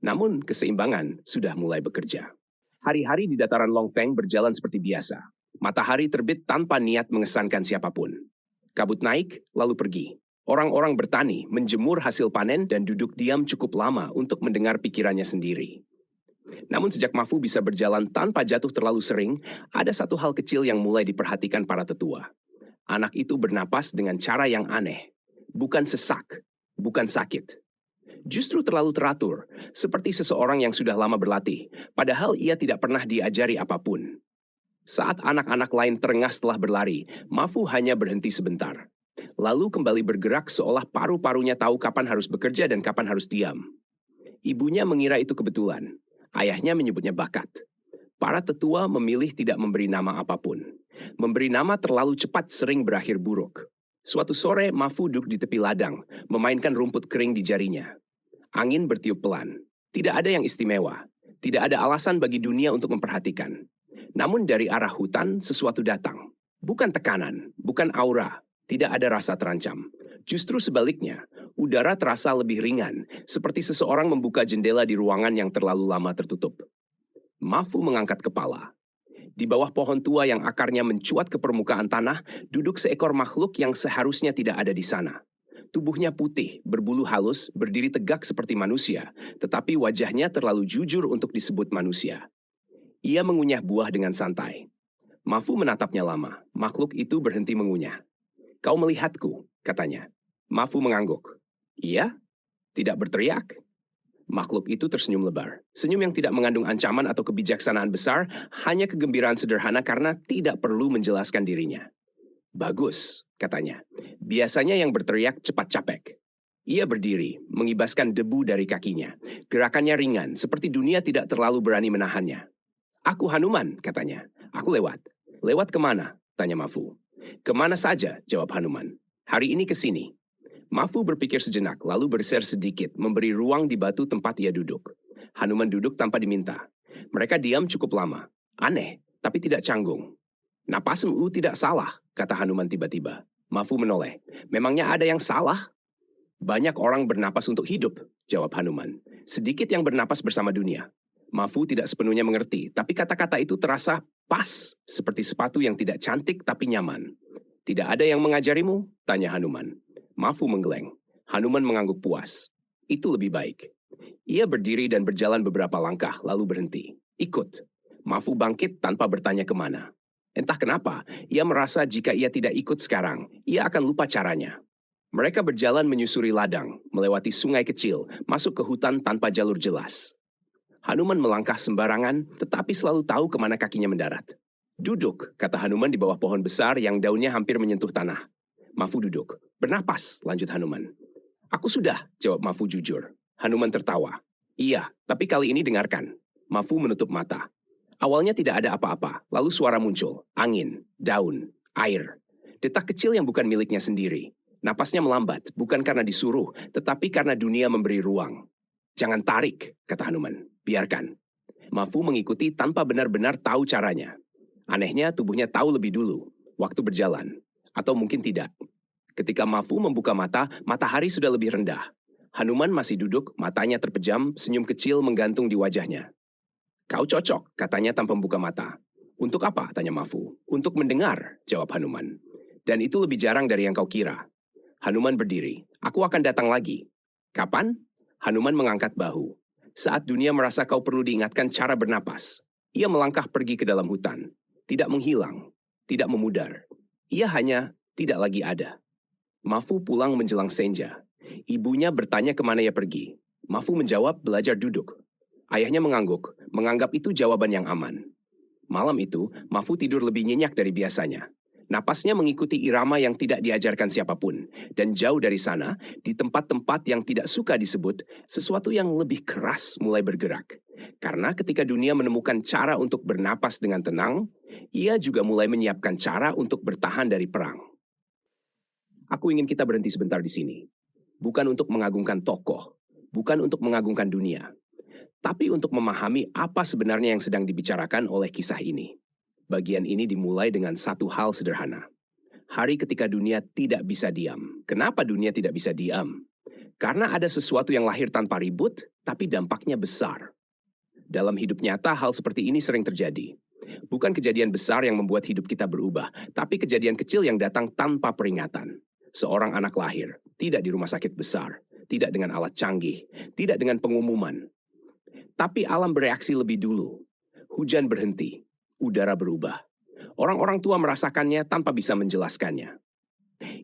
Namun keseimbangan sudah mulai bekerja. Hari-hari di dataran Longfeng berjalan seperti biasa. Matahari terbit tanpa niat mengesankan siapapun. Kabut naik, lalu pergi. Orang-orang bertani, menjemur hasil panen dan duduk diam cukup lama untuk mendengar pikirannya sendiri. Namun sejak Mafu bisa berjalan tanpa jatuh terlalu sering, ada satu hal kecil yang mulai diperhatikan para tetua. Anak itu bernapas dengan cara yang aneh. Bukan sesak, bukan sakit. Justru terlalu teratur, seperti seseorang yang sudah lama berlatih, padahal ia tidak pernah diajari apapun. Saat anak-anak lain terengah setelah berlari, Mafu hanya berhenti sebentar. Lalu kembali bergerak seolah paru-parunya tahu kapan harus bekerja dan kapan harus diam. Ibunya mengira itu kebetulan. Ayahnya menyebutnya bakat. Para tetua memilih tidak memberi nama apapun. Memberi nama terlalu cepat sering berakhir buruk. Suatu sore, Mafu duduk di tepi ladang, memainkan rumput kering di jarinya. Angin bertiup pelan. Tidak ada yang istimewa. Tidak ada alasan bagi dunia untuk memperhatikan. Namun dari arah hutan, sesuatu datang. Bukan tekanan, bukan aura, tidak ada rasa terancam. Justru sebaliknya, udara terasa lebih ringan, seperti seseorang membuka jendela di ruangan yang terlalu lama tertutup. Mafu mengangkat kepala. Di bawah pohon tua yang akarnya mencuat ke permukaan tanah, duduk seekor makhluk yang seharusnya tidak ada di sana. Tubuhnya putih, berbulu halus, berdiri tegak seperti manusia, tetapi wajahnya terlalu jujur untuk disebut manusia. Ia mengunyah buah dengan santai. Mafu menatapnya lama. Makhluk itu berhenti mengunyah. "Kau melihatku," katanya. Mafu mengangguk. "Iya?" Tidak berteriak. Makhluk itu tersenyum lebar. Senyum yang tidak mengandung ancaman atau kebijaksanaan besar, hanya kegembiraan sederhana karena tidak perlu menjelaskan dirinya. "Bagus," katanya. Biasanya yang berteriak cepat capek. Ia berdiri, mengibaskan debu dari kakinya. Gerakannya ringan, seperti dunia tidak terlalu berani menahannya. "Aku Hanuman," katanya. "Aku lewat." "Lewat kemana?" tanya Mafu. "Kemana saja," jawab Hanuman. "Hari ini ke sini." Mafu berpikir sejenak, lalu bergeser sedikit, memberi ruang di batu tempat ia duduk. Hanuman duduk tanpa diminta. Mereka diam cukup lama. Aneh, tapi tidak canggung. "Napasmu tidak salah," kata Hanuman tiba-tiba. Mafu menoleh. "Memangnya ada yang salah?" "Banyak orang bernapas untuk hidup," jawab Hanuman. "Sedikit yang bernapas bersama dunia." Mafu tidak sepenuhnya mengerti, tapi kata-kata itu terasa pas, seperti sepatu yang tidak cantik tapi nyaman. "Tidak ada yang mengajarimu?" tanya Hanuman. Mafu menggeleng. Hanuman mengangguk puas. "Itu lebih baik." Ia berdiri dan berjalan beberapa langkah, lalu berhenti. "Ikut." Mafu bangkit tanpa bertanya kemana. Entah kenapa, ia merasa jika ia tidak ikut sekarang, ia akan lupa caranya. Mereka berjalan menyusuri ladang, melewati sungai kecil, masuk ke hutan tanpa jalur jelas. Hanuman melangkah sembarangan, tetapi selalu tahu kemana kakinya mendarat. "Duduk," kata Hanuman di bawah pohon besar yang daunnya hampir menyentuh tanah. Mafu duduk. "Bernapas," lanjut Hanuman. "Aku sudah," jawab Mafu jujur. Hanuman tertawa. "Iya, tapi kali ini dengarkan." Mafu menutup mata. Awalnya tidak ada apa-apa, lalu suara muncul. Angin, daun, air. Detak kecil yang bukan miliknya sendiri. Napasnya melambat, bukan karena disuruh, tetapi karena dunia memberi ruang. "Jangan tarik," kata Hanuman. "Biarkan." Mafu mengikuti tanpa benar-benar tahu caranya. Anehnya tubuhnya tahu lebih dulu, waktu berjalan. Atau mungkin tidak. Ketika Mafu membuka mata, matahari sudah lebih rendah. Hanuman masih duduk, matanya terpejam, senyum kecil menggantung di wajahnya. "Kau cocok," katanya tanpa membuka mata. "Untuk apa?" tanya Mafu. "Untuk mendengar," jawab Hanuman. "Dan itu lebih jarang dari yang kau kira." Hanuman berdiri. "Aku akan datang lagi." "Kapan?" Hanuman mengangkat bahu. Saat dunia merasa kau perlu diingatkan cara bernapas, ia melangkah pergi ke dalam hutan. Tidak menghilang, tidak memudar. Ia hanya tidak lagi ada. Mafu pulang menjelang senja. Ibunya bertanya kemana ia pergi. Mafu menjawab belajar duduk. Ayahnya mengangguk, menganggap itu jawaban yang aman. Malam itu, Mafu tidur lebih nyenyak dari biasanya. Napasnya mengikuti irama yang tidak diajarkan siapapun. Dan jauh dari sana, di tempat-tempat yang tidak suka disebut, sesuatu yang lebih keras mulai bergerak. Karena ketika dunia menemukan cara untuk bernapas dengan tenang, ia juga mulai menyiapkan cara untuk bertahan dari perang. Aku ingin kita berhenti sebentar di sini. Bukan untuk mengagungkan tokoh, bukan untuk mengagungkan dunia, tapi untuk memahami apa sebenarnya yang sedang dibicarakan oleh kisah ini. Bagian ini dimulai dengan satu hal sederhana. Hari ketika dunia tidak bisa diam. Kenapa dunia tidak bisa diam? Karena ada sesuatu yang lahir tanpa ribut, tapi dampaknya besar. Dalam hidup nyata, hal seperti ini sering terjadi. Bukan kejadian besar yang membuat hidup kita berubah, tapi kejadian kecil yang datang tanpa peringatan. Seorang anak lahir, tidak di rumah sakit besar, tidak dengan alat canggih, tidak dengan pengumuman. Tapi alam bereaksi lebih dulu. Hujan berhenti, udara berubah. Orang-orang tua merasakannya tanpa bisa menjelaskannya.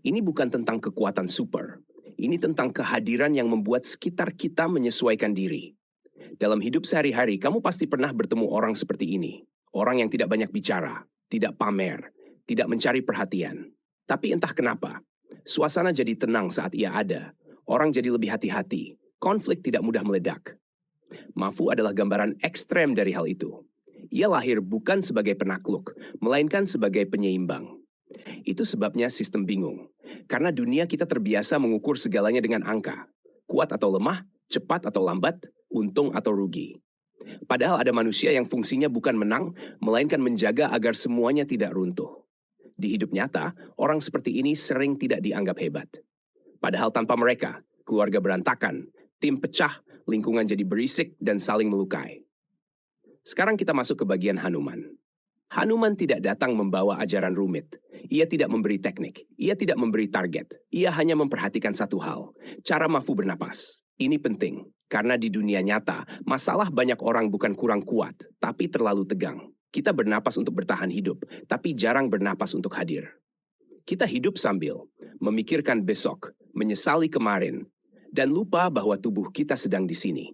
Ini bukan tentang kekuatan super. Ini tentang kehadiran yang membuat sekitar kita menyesuaikan diri. Dalam hidup sehari-hari, kamu pasti pernah bertemu orang seperti ini. Orang yang tidak banyak bicara, tidak pamer, tidak mencari perhatian. Tapi entah kenapa, suasana jadi tenang saat ia ada. Orang jadi lebih hati-hati. Konflik tidak mudah meledak. Mafu adalah gambaran ekstrem dari hal itu. Ia lahir bukan sebagai penakluk, melainkan sebagai penyeimbang. Itu sebabnya sistem bingung. Karena dunia kita terbiasa mengukur segalanya dengan angka. Kuat atau lemah, cepat atau lambat, untung atau rugi. Padahal ada manusia yang fungsinya bukan menang, melainkan menjaga agar semuanya tidak runtuh. Di hidup nyata, orang seperti ini sering tidak dianggap hebat. Padahal tanpa mereka, keluarga berantakan, tim pecah, lingkungan jadi berisik dan saling melukai. Sekarang kita masuk ke bagian Hanuman. Hanuman tidak datang membawa ajaran rumit. Ia tidak memberi teknik. Ia tidak memberi target. Ia hanya memperhatikan satu hal, cara Mafu bernapas. Ini penting, karena di dunia nyata, masalah banyak orang bukan kurang kuat, tapi terlalu tegang. Kita bernapas untuk bertahan hidup, tapi jarang bernapas untuk hadir. Kita hidup sambil memikirkan besok, menyesali kemarin, dan lupa bahwa tubuh kita sedang di sini.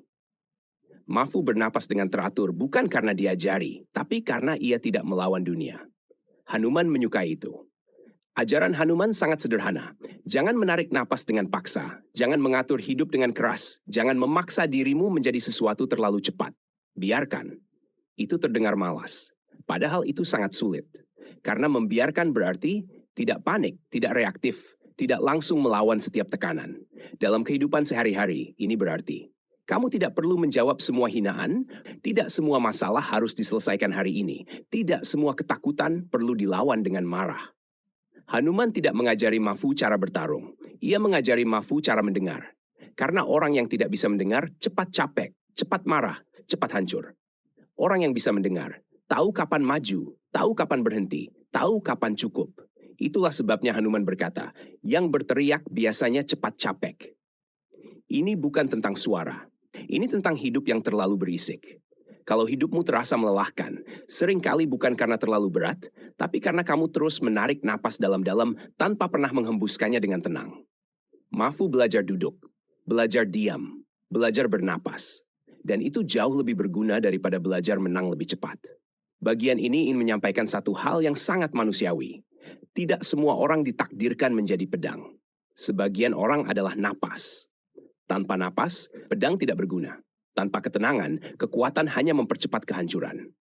Mafu bernapas dengan teratur bukan karena diajari, tapi karena ia tidak melawan dunia. Hanuman menyukai itu. Ajaran Hanuman sangat sederhana. Jangan menarik napas dengan paksa, jangan mengatur hidup dengan keras, jangan memaksa dirimu menjadi sesuatu terlalu cepat. Biarkan. Itu terdengar malas. Padahal itu sangat sulit. Karena membiarkan berarti tidak panik, tidak reaktif, tidak langsung melawan setiap tekanan. Dalam kehidupan sehari-hari, ini berarti kamu tidak perlu menjawab semua hinaan, tidak semua masalah harus diselesaikan hari ini, tidak semua ketakutan perlu dilawan dengan marah. Hanuman tidak mengajari Mafu cara bertarung, ia mengajari Mafu cara mendengar. Karena orang yang tidak bisa mendengar cepat capek, cepat marah, cepat hancur. Orang yang bisa mendengar, tahu kapan maju, tahu kapan berhenti, tahu kapan cukup. Itulah sebabnya Hanuman berkata, yang berteriak biasanya cepat capek. Ini bukan tentang suara. Ini tentang hidup yang terlalu berisik. Kalau hidupmu terasa melelahkan, seringkali bukan karena terlalu berat, tapi karena kamu terus menarik napas dalam-dalam tanpa pernah menghembuskannya dengan tenang. Mafu belajar duduk, belajar diam, belajar bernapas. Dan itu jauh lebih berguna daripada belajar menang lebih cepat. Bagian ini ingin menyampaikan satu hal yang sangat manusiawi. Tidak semua orang ditakdirkan menjadi pedang. Sebagian orang adalah napas. Tanpa napas, pedang tidak berguna. Tanpa ketenangan, kekuatan hanya mempercepat kehancuran.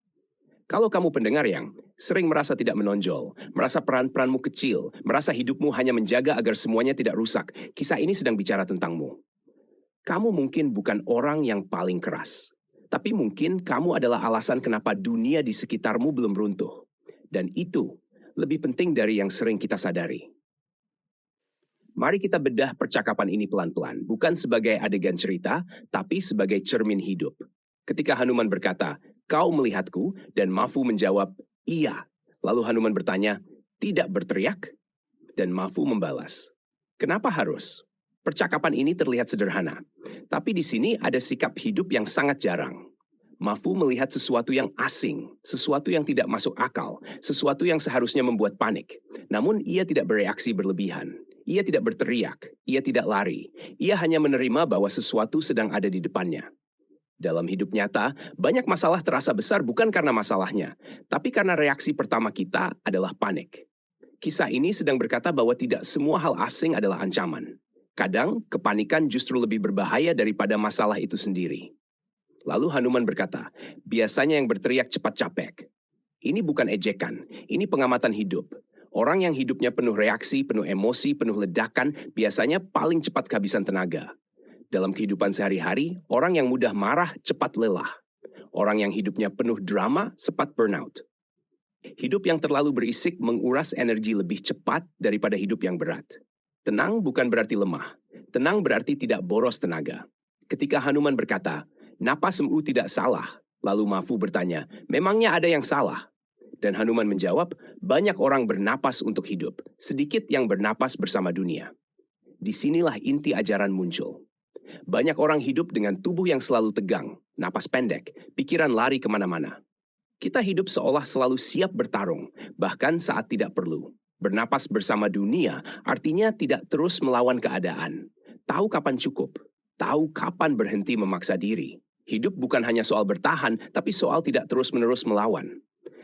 Kalau kamu pendengar yang sering merasa tidak menonjol, merasa peran-peranmu kecil, merasa hidupmu hanya menjaga agar semuanya tidak rusak, kisah ini sedang bicara tentangmu. Kamu mungkin bukan orang yang paling keras, tapi mungkin kamu adalah alasan kenapa dunia di sekitarmu belum runtuh. Dan itu lebih penting dari yang sering kita sadari. Mari kita bedah percakapan ini pelan-pelan, bukan sebagai adegan cerita, tapi sebagai cermin hidup. Ketika Hanuman berkata, "Kau melihatku," dan Mafu menjawab, "Iya." Lalu Hanuman bertanya, "Tidak berteriak?" Dan Mafu membalas, "Kenapa harus?" Percakapan ini terlihat sederhana, tapi di sini ada sikap hidup yang sangat jarang. Mafu melihat sesuatu yang asing, sesuatu yang tidak masuk akal, sesuatu yang seharusnya membuat panik. Namun ia tidak bereaksi berlebihan. Ia tidak berteriak, ia tidak lari. Ia hanya menerima bahwa sesuatu sedang ada di depannya. Dalam hidup nyata, banyak masalah terasa besar bukan karena masalahnya, tapi karena reaksi pertama kita adalah panik. Kisah ini sedang berkata bahwa tidak semua hal asing adalah ancaman. Kadang, kepanikan justru lebih berbahaya daripada masalah itu sendiri. Lalu Hanuman berkata, biasanya yang berteriak cepat capek. Ini bukan ejekan, ini pengamatan hidup. Orang yang hidupnya penuh reaksi, penuh emosi, penuh ledakan, biasanya paling cepat kehabisan tenaga. Dalam kehidupan sehari-hari, orang yang mudah marah cepat lelah. Orang yang hidupnya penuh drama cepat burnout. Hidup yang terlalu berisik menguras energi lebih cepat daripada hidup yang berat. Tenang bukan berarti lemah. Tenang berarti tidak boros tenaga. Ketika Hanuman berkata, napasmu tidak salah. Lalu Mafu bertanya, memangnya ada yang salah? Dan Hanuman menjawab, banyak orang bernapas untuk hidup. Sedikit yang bernapas bersama dunia. Disinilah inti ajaran muncul. Banyak orang hidup dengan tubuh yang selalu tegang, napas pendek, pikiran lari kemana-mana. Kita hidup seolah selalu siap bertarung, bahkan saat tidak perlu. Bernapas bersama dunia artinya tidak terus melawan keadaan. Tahu kapan cukup, tahu kapan berhenti memaksa diri. Hidup bukan hanya soal bertahan, tapi soal tidak terus-menerus melawan.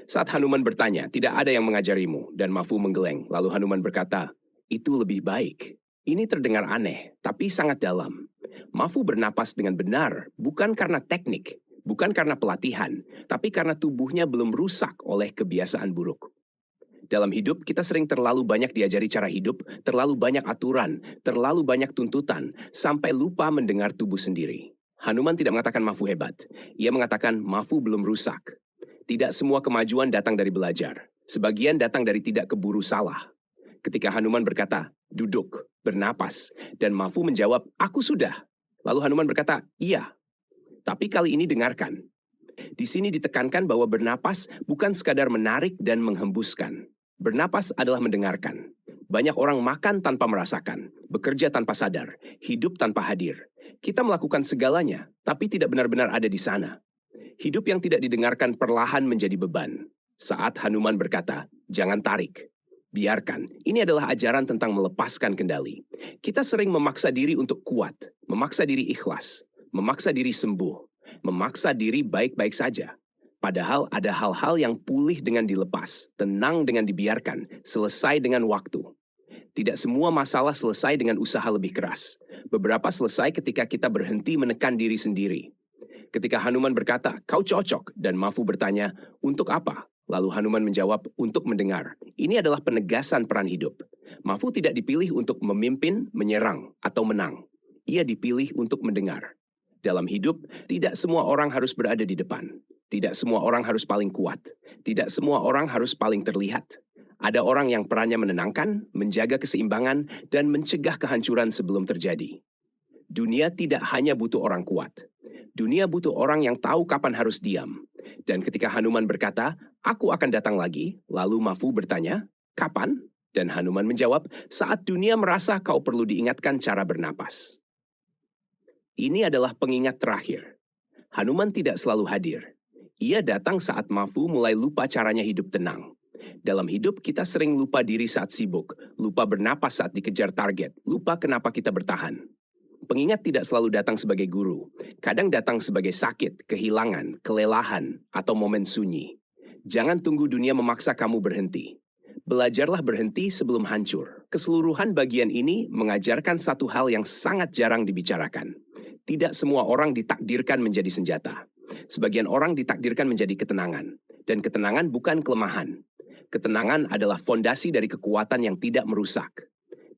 Saat Hanuman bertanya, tidak ada yang mengajarimu, dan Mafu menggeleng. Lalu Hanuman berkata, itu lebih baik. Ini terdengar aneh, tapi sangat dalam. Mafu bernapas dengan benar, bukan karena teknik, bukan karena pelatihan, tapi karena tubuhnya belum rusak oleh kebiasaan buruk. Dalam hidup, kita sering terlalu banyak diajari cara hidup, terlalu banyak aturan, terlalu banyak tuntutan, sampai lupa mendengar tubuh sendiri. Hanuman tidak mengatakan Mafu hebat. Ia mengatakan Mafu belum rusak. Tidak semua kemajuan datang dari belajar. Sebagian datang dari tidak keburu salah. Ketika Hanuman berkata, duduk, bernapas, dan Mafu menjawab, aku sudah. Lalu Hanuman berkata, iya. Tapi kali ini dengarkan. Di sini ditekankan bahwa bernapas bukan sekadar menarik dan menghembuskan. Bernapas adalah mendengarkan. Banyak orang makan tanpa merasakan, bekerja tanpa sadar, hidup tanpa hadir. Kita melakukan segalanya, tapi tidak benar-benar ada di sana. Hidup yang tidak didengarkan perlahan menjadi beban. Saat Hanuman berkata, jangan tarik. Biarkan, ini adalah ajaran tentang melepaskan kendali. Kita sering memaksa diri untuk kuat, memaksa diri ikhlas, memaksa diri sembuh, memaksa diri baik-baik saja. Padahal ada hal-hal yang pulih dengan dilepas, tenang dengan dibiarkan, selesai dengan waktu. Tidak semua masalah selesai dengan usaha lebih keras. Beberapa selesai ketika kita berhenti menekan diri sendiri. Ketika Hanuman berkata, kau cocok, dan Mafu bertanya, untuk apa? Lalu Hanuman menjawab, untuk mendengar. Ini adalah penegasan peran hidup. Mafu tidak dipilih untuk memimpin, menyerang, atau menang. Ia dipilih untuk mendengar. Dalam hidup, tidak semua orang harus berada di depan. Tidak semua orang harus paling kuat. Tidak semua orang harus paling terlihat. Ada orang yang perannya menenangkan, menjaga keseimbangan, dan mencegah kehancuran sebelum terjadi. Dunia tidak hanya butuh orang kuat. Dunia butuh orang yang tahu kapan harus diam. Dan ketika Hanuman berkata, aku akan datang lagi, lalu Mafu bertanya, kapan? Dan Hanuman menjawab, saat dunia merasa kau perlu diingatkan cara bernapas. Ini adalah pengingat terakhir. Hanuman tidak selalu hadir. Ia datang saat Mafu mulai lupa caranya hidup tenang. Dalam hidup, kita sering lupa diri saat sibuk, lupa bernapas saat dikejar target, lupa kenapa kita bertahan. Pengingat tidak selalu datang sebagai guru. Kadang datang sebagai sakit, kehilangan, kelelahan, atau momen sunyi. Jangan tunggu dunia memaksa kamu berhenti. Belajarlah berhenti sebelum hancur. Keseluruhan bagian ini mengajarkan satu hal yang sangat jarang dibicarakan. Tidak semua orang ditakdirkan menjadi senjata. Sebagian orang ditakdirkan menjadi ketenangan. Dan ketenangan bukan kelemahan. Ketenangan adalah fondasi dari kekuatan yang tidak merusak.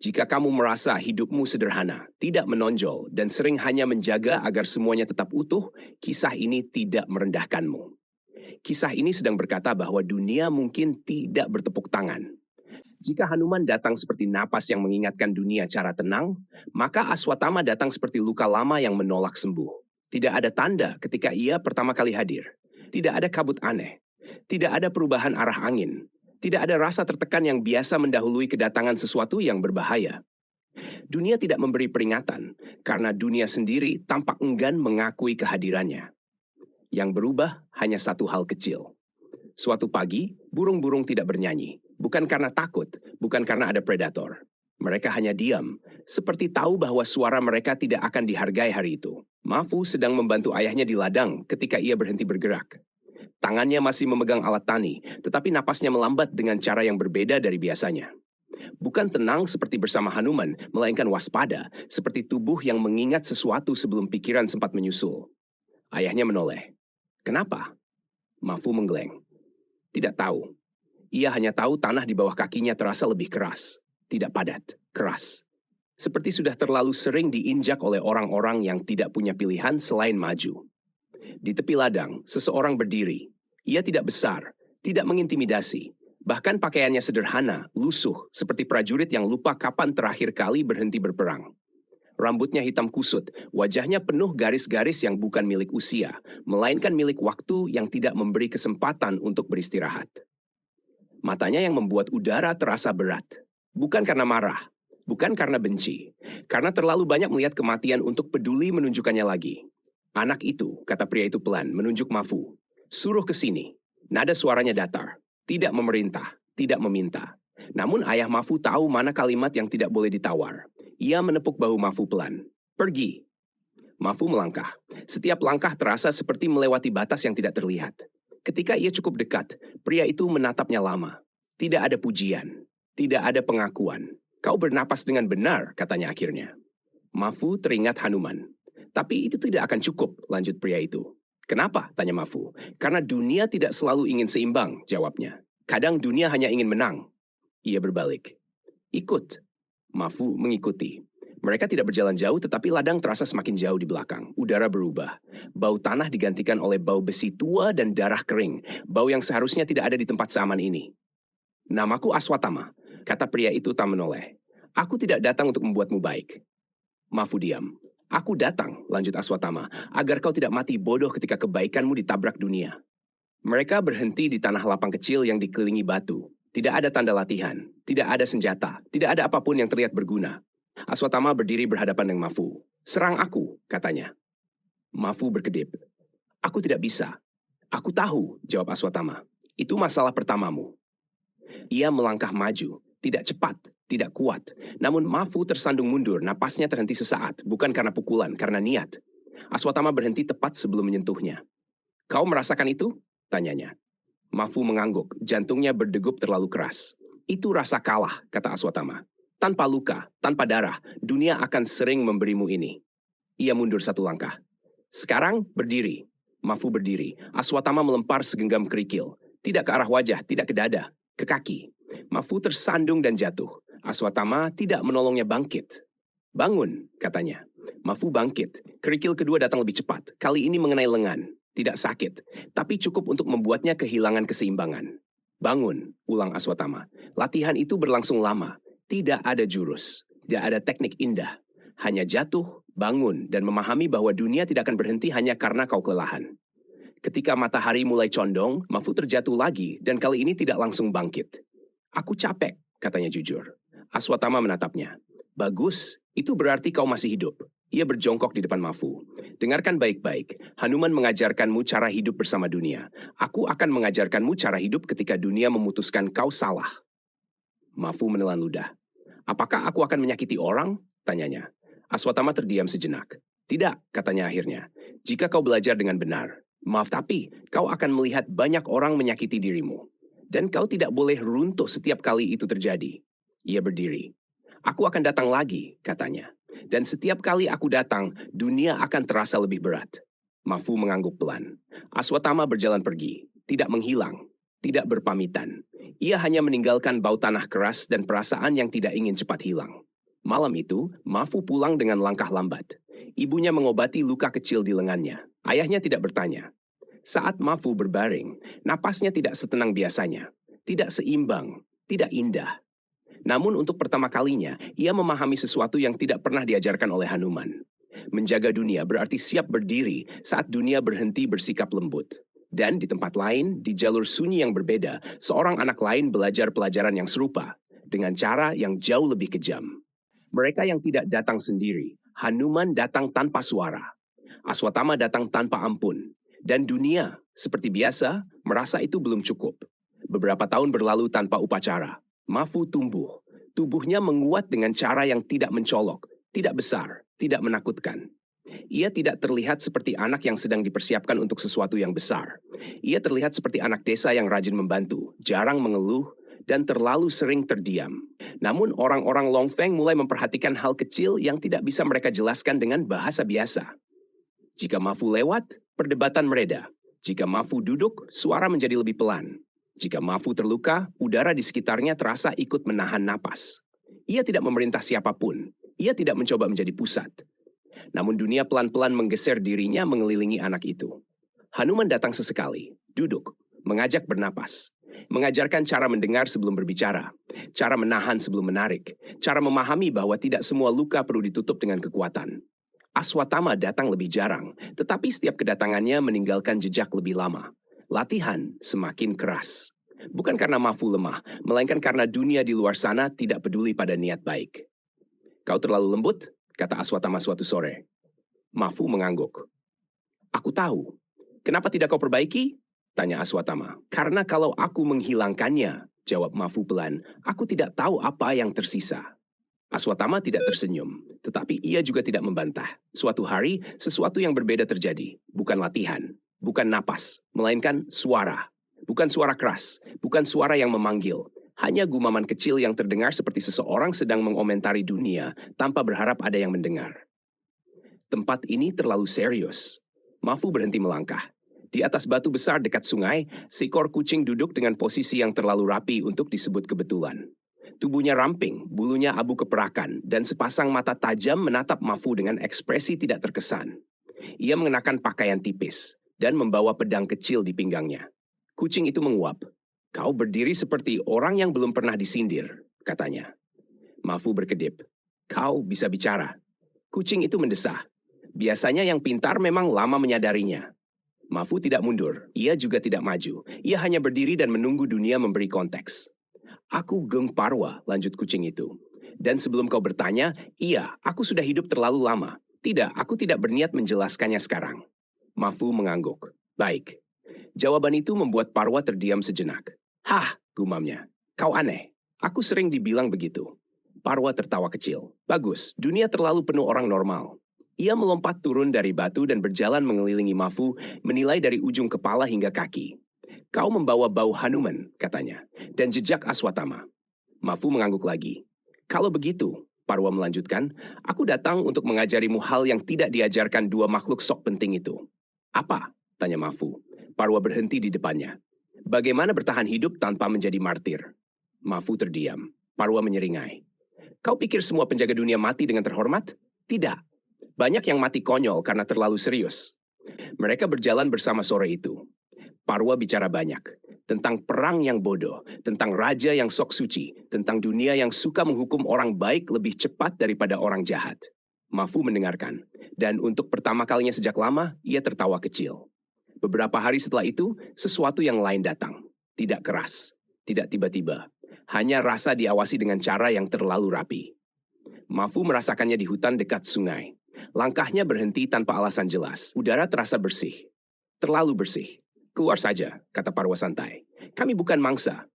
Jika kamu merasa hidupmu sederhana, tidak menonjol, dan sering hanya menjaga agar semuanya tetap utuh, kisah ini tidak merendahkanmu. Kisah ini sedang berkata bahwa dunia mungkin tidak bertepuk tangan. Jika Hanuman datang seperti napas yang mengingatkan dunia cara tenang, maka Aswatama datang seperti luka lama yang menolak sembuh. Tidak ada tanda ketika ia pertama kali hadir. Tidak ada kabut aneh. Tidak ada perubahan arah angin. Tidak ada rasa tertekan yang biasa mendahului kedatangan sesuatu yang berbahaya. Dunia tidak memberi peringatan karena dunia sendiri tampak enggan mengakui kehadirannya. Yang berubah hanya satu hal kecil. Suatu pagi, burung-burung tidak bernyanyi, bukan karena takut, bukan karena ada predator. Mereka hanya diam, seperti tahu bahwa suara mereka tidak akan dihargai hari itu. Mafu sedang membantu ayahnya di ladang ketika ia berhenti bergerak. Tangannya masih memegang alat tani, tetapi napasnya melambat dengan cara yang berbeda dari biasanya. Bukan tenang seperti bersama Hanuman, melainkan waspada, seperti tubuh yang mengingat sesuatu sebelum pikiran sempat menyusul. Ayahnya menoleh. Kenapa? Mafu menggeleng. Tidak tahu. Ia hanya tahu tanah di bawah kakinya terasa lebih keras. Tidak padat, keras. Seperti sudah terlalu sering diinjak oleh orang-orang yang tidak punya pilihan selain maju. Di tepi ladang, seseorang berdiri. Ia tidak besar, tidak mengintimidasi. Bahkan pakaiannya sederhana, lusuh, seperti prajurit yang lupa kapan terakhir kali berhenti berperang. Rambutnya hitam kusut, wajahnya penuh garis-garis yang bukan milik usia, melainkan milik waktu yang tidak memberi kesempatan untuk beristirahat. Matanya yang membuat udara terasa berat. Bukan karena marah, bukan karena benci, karena terlalu banyak melihat kematian untuk peduli menunjukkannya lagi. Anak itu, kata pria itu pelan, menunjuk Mafu. Suruh ke sini. Nada suaranya datar, tidak memerintah, tidak meminta. Namun ayah Mafu tahu mana kalimat yang tidak boleh ditawar. Ia menepuk bahu Mafu pelan. Pergi. Mafu melangkah. Setiap langkah terasa seperti melewati batas yang tidak terlihat. Ketika ia cukup dekat, pria itu menatapnya lama. Tidak ada pujian. Tidak ada pengakuan. Kau bernapas dengan benar, katanya akhirnya. Mafu teringat Hanuman. Tapi itu tidak akan cukup, lanjut pria itu. Kenapa? Tanya Mafu. Karena dunia tidak selalu ingin seimbang, jawabnya. Kadang dunia hanya ingin menang. Ia berbalik. Ikut. Mafu mengikuti. Mereka tidak berjalan jauh, tetapi ladang terasa semakin jauh di belakang. Udara berubah. Bau tanah digantikan oleh bau besi tua dan darah kering. Bau yang seharusnya tidak ada di tempat seaman ini. Namaku Aswatama, kata pria itu tak menoleh. Aku tidak datang untuk membuatmu baik. Mafu diam. Aku datang, lanjut Aswatama, agar kau tidak mati bodoh ketika kebaikanmu ditabrak dunia. Mereka berhenti di tanah lapang kecil yang dikelilingi batu. Tidak ada tanda latihan, tidak ada senjata, tidak ada apapun yang terlihat berguna. Aswatama berdiri berhadapan dengan Mafu. Serang aku, katanya. Mafu berkedip. Aku tidak bisa. Aku tahu, jawab Aswatama. Itu masalah pertamamu. Ia melangkah maju, tidak cepat, tidak kuat. Namun Mafu tersandung mundur, napasnya terhenti sesaat, bukan karena pukulan, karena niat. Aswatama berhenti tepat sebelum menyentuhnya. Kau merasakan itu? Tanyanya. Mafu mengangguk, jantungnya berdegup terlalu keras. Itu rasa kalah, kata Aswatama. Tanpa luka, tanpa darah, dunia akan sering memberimu ini. Ia mundur satu langkah. Sekarang berdiri. Mafu berdiri. Aswatama melempar segenggam kerikil. Tidak ke arah wajah, tidak ke dada. Ke kaki. Mafu tersandung dan jatuh. Aswatama tidak menolongnya bangkit. Bangun, katanya. Mafu bangkit. Kerikil kedua datang lebih cepat. Kali ini mengenai lengan. Tidak sakit, tapi cukup untuk membuatnya kehilangan keseimbangan. Bangun, ulang Aswatama. Latihan itu berlangsung lama. Tidak ada jurus. Tidak ada teknik indah. Hanya jatuh, bangun, dan memahami bahwa dunia tidak akan berhenti hanya karena kau kelelahan. Ketika matahari mulai condong, Mafu terjatuh lagi dan kali ini tidak langsung bangkit. Aku capek, katanya jujur. Aswatama menatapnya. Bagus, itu berarti kau masih hidup. Ia berjongkok di depan Mafu. Dengarkan baik-baik, Hanuman mengajarkanmu cara hidup bersama dunia. Aku akan mengajarkanmu cara hidup ketika dunia memutuskan kau salah. Mafu menelan ludah. Apakah aku akan menyakiti orang? Tanyanya. Aswatama terdiam sejenak. Tidak, katanya akhirnya. Jika kau belajar dengan benar. Maaf tapi, kau akan melihat banyak orang menyakiti dirimu. Dan kau tidak boleh runtuh setiap kali itu terjadi. Ia berdiri. Aku akan datang lagi, katanya. Dan setiap kali aku datang, dunia akan terasa lebih berat. Mafu mengangguk pelan. Aswatama berjalan pergi, tidak menghilang, tidak berpamitan. Ia hanya meninggalkan bau tanah keras dan perasaan yang tidak ingin cepat hilang. Malam itu, Mafu pulang dengan langkah lambat. Ibunya mengobati luka kecil di lengannya. Ayahnya tidak bertanya. Saat Mafu berbaring, napasnya tidak setenang biasanya. Tidak seimbang, tidak indah. Namun untuk pertama kalinya, ia memahami sesuatu yang tidak pernah diajarkan oleh Hanuman. Menjaga dunia berarti siap berdiri saat dunia berhenti bersikap lembut. Dan di tempat lain, di jalur sunyi yang berbeda, seorang anak lain belajar pelajaran yang serupa, dengan cara yang jauh lebih kejam. Mereka yang tidak datang sendiri, Hanuman datang tanpa suara. Aswatthama datang tanpa ampun. Dan dunia, seperti biasa, merasa itu belum cukup. Beberapa tahun berlalu tanpa upacara. Mafu tumbuh. Tubuhnya menguat dengan cara yang tidak mencolok, tidak besar, tidak menakutkan. Ia tidak terlihat seperti anak yang sedang dipersiapkan untuk sesuatu yang besar. Ia terlihat seperti anak desa yang rajin membantu, jarang mengeluh, dan terlalu sering terdiam. Namun orang-orang Longfeng mulai memperhatikan hal kecil yang tidak bisa mereka jelaskan dengan bahasa biasa. Jika Mafu lewat, perdebatan mereda. Jika Mafu duduk, suara menjadi lebih pelan. Jika Mafu terluka, udara di sekitarnya terasa ikut menahan napas. Ia tidak memerintah siapapun. Ia tidak mencoba menjadi pusat. Namun dunia pelan-pelan menggeser dirinya mengelilingi anak itu. Hanuman datang sesekali, duduk, mengajak bernapas. Mengajarkan cara mendengar sebelum berbicara, cara menahan sebelum menarik, cara memahami bahwa tidak semua luka perlu ditutup dengan kekuatan. Aswatthama datang lebih jarang, tetapi setiap kedatangannya meninggalkan jejak lebih lama. Latihan semakin keras. Bukan karena Mafu lemah, melainkan karena dunia di luar sana tidak peduli pada niat baik. Kau terlalu lembut, kata Aswatthama suatu sore. Mafu mengangguk. Aku tahu. Kenapa tidak kau perbaiki? Tanya Aswatthama. Karena kalau aku menghilangkannya, jawab Mafu pelan, aku tidak tahu apa yang tersisa. Aswatthama tidak tersenyum, tetapi ia juga tidak membantah. Suatu hari, sesuatu yang berbeda terjadi. Bukan latihan, bukan napas, melainkan suara. Bukan suara keras, bukan suara yang memanggil. Hanya gumaman kecil yang terdengar seperti seseorang sedang mengomentari dunia tanpa berharap ada yang mendengar. Tempat ini terlalu serius. Mafu berhenti melangkah. Di atas batu besar dekat sungai, seekor kucing duduk dengan posisi yang terlalu rapi untuk disebut kebetulan. Tubuhnya ramping, bulunya abu keperakan, dan sepasang mata tajam menatap Mafu dengan ekspresi tidak terkesan. Ia mengenakan pakaian tipis dan membawa pedang kecil di pinggangnya. Kucing itu menguap. Kau berdiri seperti orang yang belum pernah disindir, katanya. Mafu berkedip. Kau bisa bicara. Kucing itu mendesah. Biasanya yang pintar memang lama menyadarinya. Mafu tidak mundur, ia juga tidak maju. Ia hanya berdiri dan menunggu dunia memberi konteks. Aku Geng Parwa, lanjut kucing itu. Dan sebelum kau bertanya, iya, aku sudah hidup terlalu lama. Tidak, aku tidak berniat menjelaskannya sekarang. Mafu mengangguk. Baik. Jawaban itu membuat Parwa terdiam sejenak. Hah, gumamnya. Kau aneh. Aku sering dibilang begitu. Parwa tertawa kecil. Bagus, dunia terlalu penuh orang normal. Ia melompat turun dari batu dan berjalan mengelilingi Mafu, menilai dari ujung kepala hingga kaki. Kau membawa bau Hanuman, katanya, dan jejak Aswatthama. Mafu mengangguk lagi. Kalau begitu, Parwa melanjutkan, aku datang untuk mengajarimu hal yang tidak diajarkan dua makhluk sok penting itu. Apa? Tanya Mafu. Parwa berhenti di depannya. Bagaimana bertahan hidup tanpa menjadi martir? Mafu terdiam. Parwa menyeringai. Kau pikir semua penjaga dunia mati dengan terhormat? Tidak. Banyak yang mati konyol karena terlalu serius. Mereka berjalan bersama sore itu. Parwa bicara banyak. Tentang perang yang bodoh, tentang raja yang sok suci, tentang dunia yang suka menghukum orang baik lebih cepat daripada orang jahat. Mafu mendengarkan. Dan untuk pertama kalinya sejak lama, ia tertawa kecil. Beberapa hari setelah itu, sesuatu yang lain datang. Tidak keras, tidak tiba-tiba. Hanya rasa diawasi dengan cara yang terlalu rapi. Mafu merasakannya di hutan dekat sungai. Langkahnya berhenti tanpa alasan jelas. Udara terasa bersih. Terlalu bersih. Keluar saja, kata Parwa santai. Kami bukan mangsa.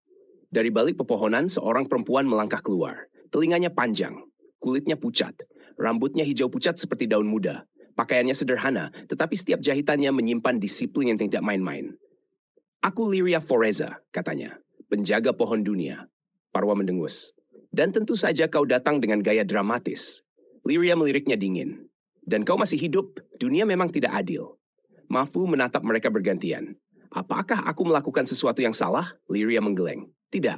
Dari balik pepohonan, seorang perempuan melangkah keluar. Telinganya panjang, kulitnya pucat, rambutnya hijau pucat seperti daun muda. Pakaiannya sederhana, tetapi setiap jahitannya menyimpan disiplin yang tidak main-main. Aku Lyria Foreza, katanya, penjaga pohon dunia. Parwa mendengus. Dan tentu saja kau datang dengan gaya dramatis. Lyria meliriknya dingin. Dan kau masih hidup, dunia memang tidak adil. Mafu menatap mereka bergantian. Apakah aku melakukan sesuatu yang salah? Lyria menggeleng. Tidak.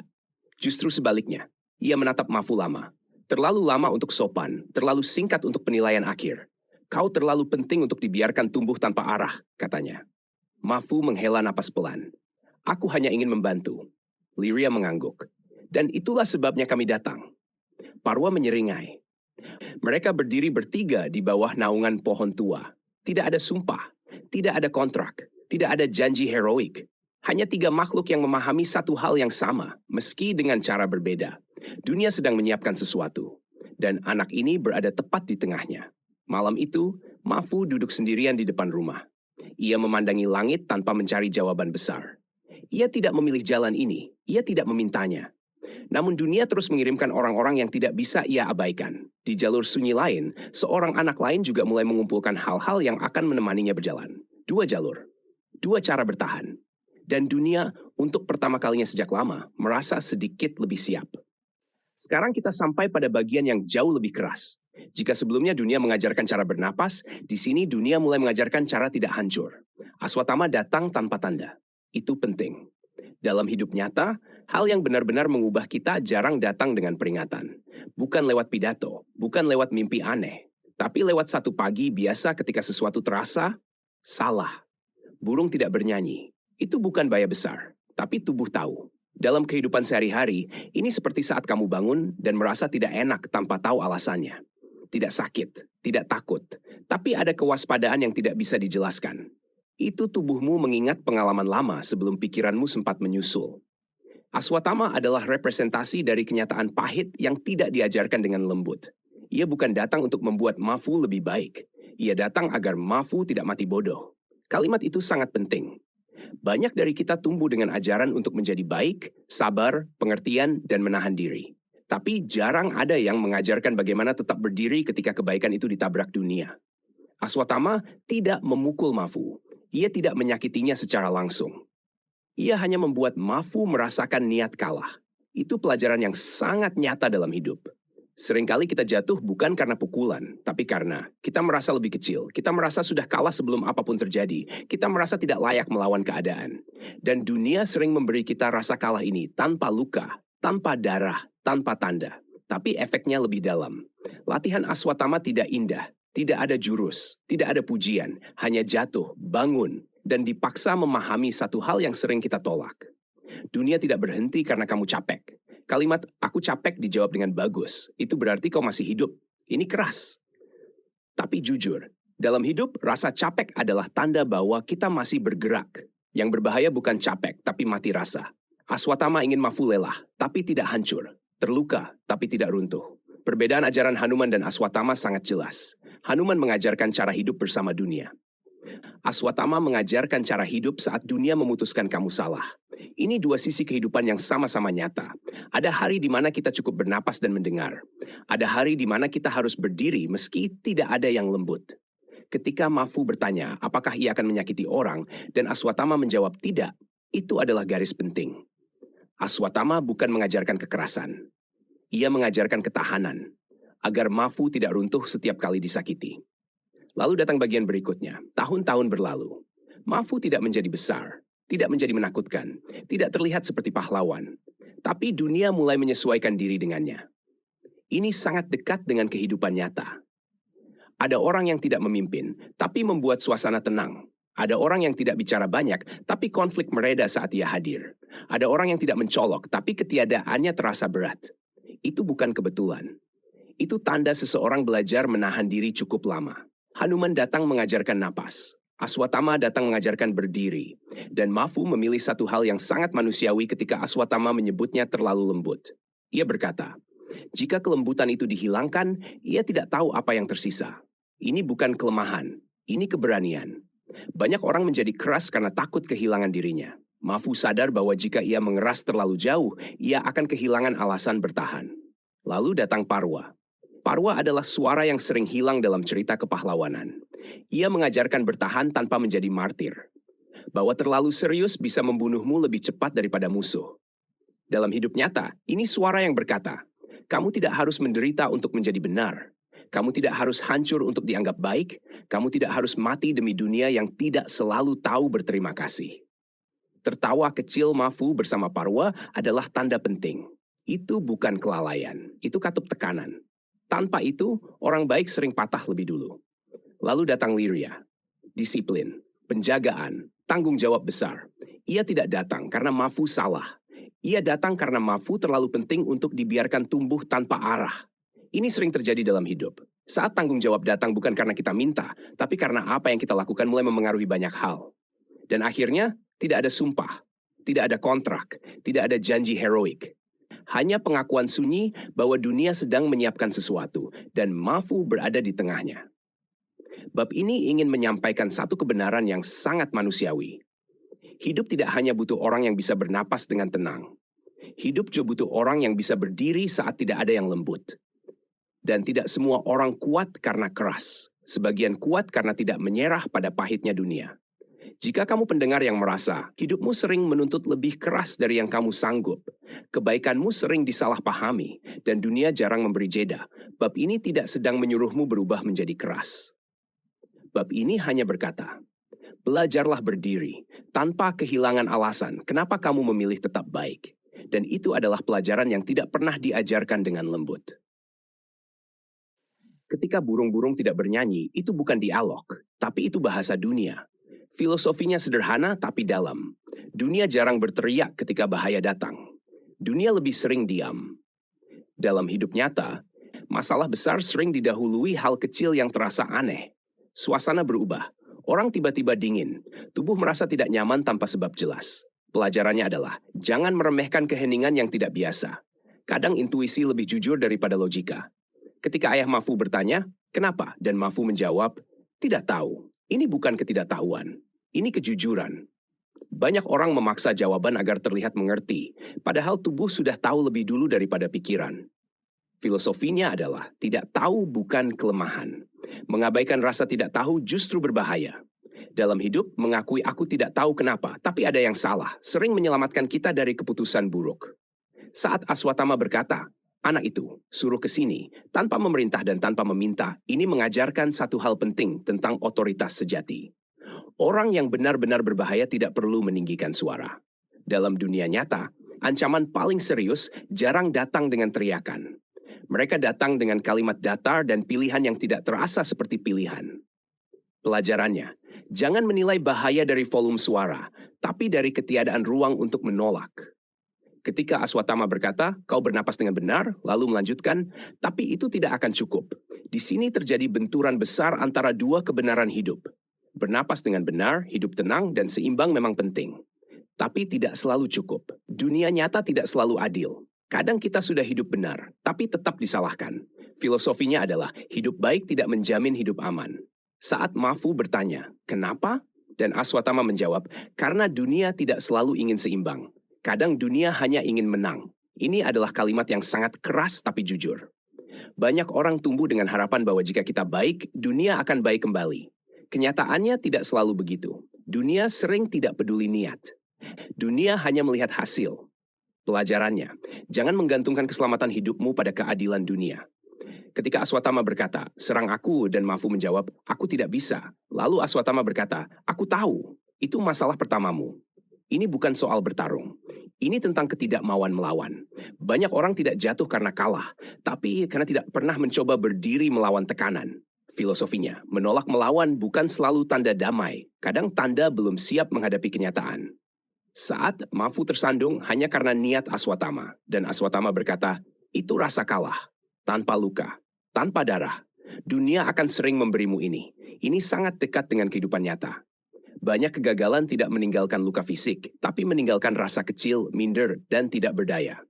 Justru sebaliknya. Ia menatap Mafu lama. Terlalu lama untuk sopan, terlalu singkat untuk penilaian akhir. Kau terlalu penting untuk dibiarkan tumbuh tanpa arah, katanya. Mafu menghela napas pelan. Aku hanya ingin membantu. Lyria mengangguk. Dan itulah sebabnya kami datang. Parwa menyeringai. Mereka berdiri bertiga di bawah naungan pohon tua. Tidak ada sumpah, tidak ada kontrak, tidak ada janji heroik. Hanya tiga makhluk yang memahami satu hal yang sama, meski dengan cara berbeda. Dunia sedang menyiapkan sesuatu. Dan anak ini berada tepat di tengahnya. Malam itu, Mafu duduk sendirian di depan rumah. Ia memandangi langit tanpa mencari jawaban besar. Ia tidak memilih jalan ini, ia tidak memintanya. Namun dunia terus mengirimkan orang-orang yang tidak bisa ia abaikan. Di jalur sunyi lain, seorang anak lain juga mulai mengumpulkan hal-hal yang akan menemaninya berjalan. 2 jalur, 2 cara bertahan. Dan dunia untuk pertama kalinya sejak lama merasa sedikit lebih siap. Sekarang kita sampai pada bagian yang jauh lebih keras. Jika sebelumnya dunia mengajarkan cara bernapas, di sini dunia mulai mengajarkan cara tidak hancur. Aswatama datang tanpa tanda. Itu penting. Dalam hidup nyata, hal yang benar-benar mengubah kita jarang datang dengan peringatan. Bukan lewat pidato, bukan lewat mimpi aneh, tapi lewat satu pagi biasa ketika sesuatu terasa salah. Burung tidak bernyanyi. Itu bukan bahaya besar, tapi tubuh tahu. Dalam kehidupan sehari-hari, ini seperti saat kamu bangun dan merasa tidak enak tanpa tahu alasannya. Tidak sakit, tidak takut, tapi ada kewaspadaan yang tidak bisa dijelaskan. Itu tubuhmu mengingat pengalaman lama sebelum pikiranmu sempat menyusul. Aswatama adalah representasi dari kenyataan pahit yang tidak diajarkan dengan lembut. Ia bukan datang untuk membuat Mafu lebih baik. Ia datang agar Mafu tidak mati bodoh. Kalimat itu sangat penting. Banyak dari kita tumbuh dengan ajaran untuk menjadi baik, sabar, pengertian, dan menahan diri. Tapi jarang ada yang mengajarkan bagaimana tetap berdiri ketika kebaikan itu ditabrak dunia. Aswatama tidak memukul Mafu. Ia tidak menyakitinya secara langsung. Ia hanya membuat Mafu merasakan niat kalah. Itu pelajaran yang sangat nyata dalam hidup. Seringkali kita jatuh bukan karena pukulan, tapi karena kita merasa lebih kecil. Kita merasa sudah kalah sebelum apapun terjadi. Kita merasa tidak layak melawan keadaan. Dan dunia sering memberi kita rasa kalah ini tanpa luka, tanpa darah, tanpa tanda. Tapi efeknya lebih dalam. Latihan Aswatama tidak indah. Tidak ada jurus, tidak ada pujian, hanya jatuh, bangun, dan dipaksa memahami satu hal yang sering kita tolak. Dunia tidak berhenti karena kamu capek. Kalimat, aku capek dijawab dengan bagus. Itu berarti kau masih hidup. Ini keras. Tapi jujur, dalam hidup, rasa capek adalah tanda bahwa kita masih bergerak. Yang berbahaya bukan capek, tapi mati rasa. Aswatama ingin Mafu lelah, tapi tidak hancur. Terluka, tapi tidak runtuh. Perbedaan ajaran Hanuman dan Aswatama sangat jelas. Hanuman mengajarkan cara hidup bersama dunia. Aswatama mengajarkan cara hidup saat dunia memutuskan kamu salah. Ini 2 sisi kehidupan yang sama-sama nyata. Ada hari di mana kita cukup bernapas dan mendengar. Ada hari di mana kita harus berdiri meski tidak ada yang lembut. Ketika Mafu bertanya apakah ia akan menyakiti orang dan Aswatama menjawab tidak, itu adalah garis penting. Aswatama bukan mengajarkan kekerasan. Ia mengajarkan ketahanan, agar Mafu tidak runtuh setiap kali disakiti. Lalu datang bagian berikutnya, tahun-tahun berlalu. Mafu tidak menjadi besar, tidak menjadi menakutkan, tidak terlihat seperti pahlawan. Tapi dunia mulai menyesuaikan diri dengannya. Ini sangat dekat dengan kehidupan nyata. Ada orang yang tidak memimpin, tapi membuat suasana tenang. Ada orang yang tidak bicara banyak, tapi konflik mereda saat ia hadir. Ada orang yang tidak mencolok, tapi ketiadaannya terasa berat. Itu bukan kebetulan. Itu tanda seseorang belajar menahan diri cukup lama. Hanuman datang mengajarkan napas. Aswatama datang mengajarkan berdiri. Dan Mafu memilih satu hal yang sangat manusiawi ketika Aswatama menyebutnya terlalu lembut. Ia berkata, jika kelembutan itu dihilangkan, ia tidak tahu apa yang tersisa. Ini bukan kelemahan, ini keberanian. Banyak orang menjadi keras karena takut kehilangan dirinya. Mafu sadar bahwa jika ia mengeras terlalu jauh, ia akan kehilangan alasan bertahan. Lalu datang Parwa. Parwa adalah suara yang sering hilang dalam cerita kepahlawanan. Ia mengajarkan bertahan tanpa menjadi martir. Bahwa terlalu serius bisa membunuhmu lebih cepat daripada musuh. Dalam hidup nyata, ini suara yang berkata, kamu tidak harus menderita untuk menjadi benar. Kamu tidak harus hancur untuk dianggap baik. Kamu tidak harus mati demi dunia yang tidak selalu tahu berterima kasih. Tertawa kecil Mafu bersama Parwa adalah tanda penting. Itu bukan kelalaian, itu katup tekanan. Tanpa itu, orang baik sering patah lebih dulu. Lalu datang Liria. Disiplin, penjagaan, tanggung jawab besar. Ia tidak datang karena Mafu salah. Ia datang karena Mafu terlalu penting untuk dibiarkan tumbuh tanpa arah. Ini sering terjadi dalam hidup. Saat tanggung jawab datang bukan karena kita minta, tapi karena apa yang kita lakukan mulai memengaruhi banyak hal. Dan akhirnya, tidak ada sumpah, tidak ada kontrak, tidak ada janji heroik. Hanya pengakuan sunyi bahwa dunia sedang menyiapkan sesuatu dan Mafu berada di tengahnya. Bab ini ingin menyampaikan satu kebenaran yang sangat manusiawi. Hidup tidak hanya butuh orang yang bisa bernapas dengan tenang. Hidup juga butuh orang yang bisa berdiri saat tidak ada yang lembut. Dan tidak semua orang kuat karena keras. Sebagian kuat karena tidak menyerah pada pahitnya dunia. Jika kamu pendengar yang merasa hidupmu sering menuntut lebih keras dari yang kamu sanggup, kebaikanmu sering disalahpahami, dan dunia jarang memberi jeda, bab ini tidak sedang menyuruhmu berubah menjadi keras. Bab ini hanya berkata, belajarlah berdiri tanpa kehilangan alasan kenapa kamu memilih tetap baik. Dan itu adalah pelajaran yang tidak pernah diajarkan dengan lembut. Ketika burung-burung tidak bernyanyi, itu bukan dialog, tapi itu bahasa dunia. Filosofinya sederhana tapi dalam. Dunia jarang berteriak ketika bahaya datang. Dunia lebih sering diam. Dalam hidup nyata, masalah besar sering didahului hal kecil yang terasa aneh. Suasana berubah. Orang tiba-tiba dingin. Tubuh merasa tidak nyaman tanpa sebab jelas. Pelajarannya adalah, jangan meremehkan keheningan yang tidak biasa. Kadang intuisi lebih jujur daripada logika. Ketika ayah Mafu bertanya, kenapa? Dan Mafu menjawab, tidak tahu. Ini bukan ketidaktahuan. Ini kejujuran. Banyak orang memaksa jawaban agar terlihat mengerti, padahal tubuh sudah tahu lebih dulu daripada pikiran. Filosofinya adalah tidak tahu bukan kelemahan. Mengabaikan rasa tidak tahu justru berbahaya. Dalam hidup, mengakui aku tidak tahu kenapa, tapi ada yang salah, sering menyelamatkan kita dari keputusan buruk. Saat Aswatama berkata, anak itu suruh ke sini, tanpa memerintah dan tanpa meminta, ini mengajarkan satu hal penting tentang otoritas sejati. Orang yang benar-benar berbahaya tidak perlu meninggikan suara. Dalam dunia nyata, ancaman paling serius jarang datang dengan teriakan. Mereka datang dengan kalimat datar dan pilihan yang tidak terasa seperti pilihan. Pelajarannya, jangan menilai bahaya dari volume suara, tapi dari ketiadaan ruang untuk menolak. Ketika Aswatama berkata, kau bernapas dengan benar, lalu melanjutkan, tapi itu tidak akan cukup. Di sini terjadi benturan besar antara dua kebenaran hidup. Bernapas dengan benar, hidup tenang, dan seimbang memang penting. Tapi tidak selalu cukup. Dunia nyata tidak selalu adil. Kadang kita sudah hidup benar, tapi tetap disalahkan. Filosofinya adalah, hidup baik tidak menjamin hidup aman. Saat Mafu bertanya, kenapa? Dan Aswatama menjawab, karena dunia tidak selalu ingin seimbang. Kadang dunia hanya ingin menang. Ini adalah kalimat yang sangat keras tapi jujur. Banyak orang tumbuh dengan harapan bahwa jika kita baik, dunia akan baik kembali. Kenyataannya tidak selalu begitu. Dunia sering tidak peduli niat. Dunia hanya melihat hasil. Pelajarannya, jangan menggantungkan keselamatan hidupmu pada keadilan dunia. Ketika Aswatama berkata, serang aku, dan Mafu menjawab, aku tidak bisa. Lalu Aswatama berkata, aku tahu, itu masalah pertamamu. Ini bukan soal bertarung. Ini tentang ketidakmauan melawan. Banyak orang tidak jatuh karena kalah, tapi karena tidak pernah mencoba berdiri melawan tekanan. Filosofinya, menolak melawan bukan selalu tanda damai, kadang tanda belum siap menghadapi kenyataan. Saat Mafu tersandung hanya karena niat Aswatama, dan Aswatama berkata, itu rasa kalah, tanpa luka, tanpa darah. Dunia akan sering memberimu ini. Ini sangat dekat dengan kehidupan nyata. Banyak kegagalan tidak meninggalkan luka fisik, tapi meninggalkan rasa kecil, minder, dan tidak berdaya.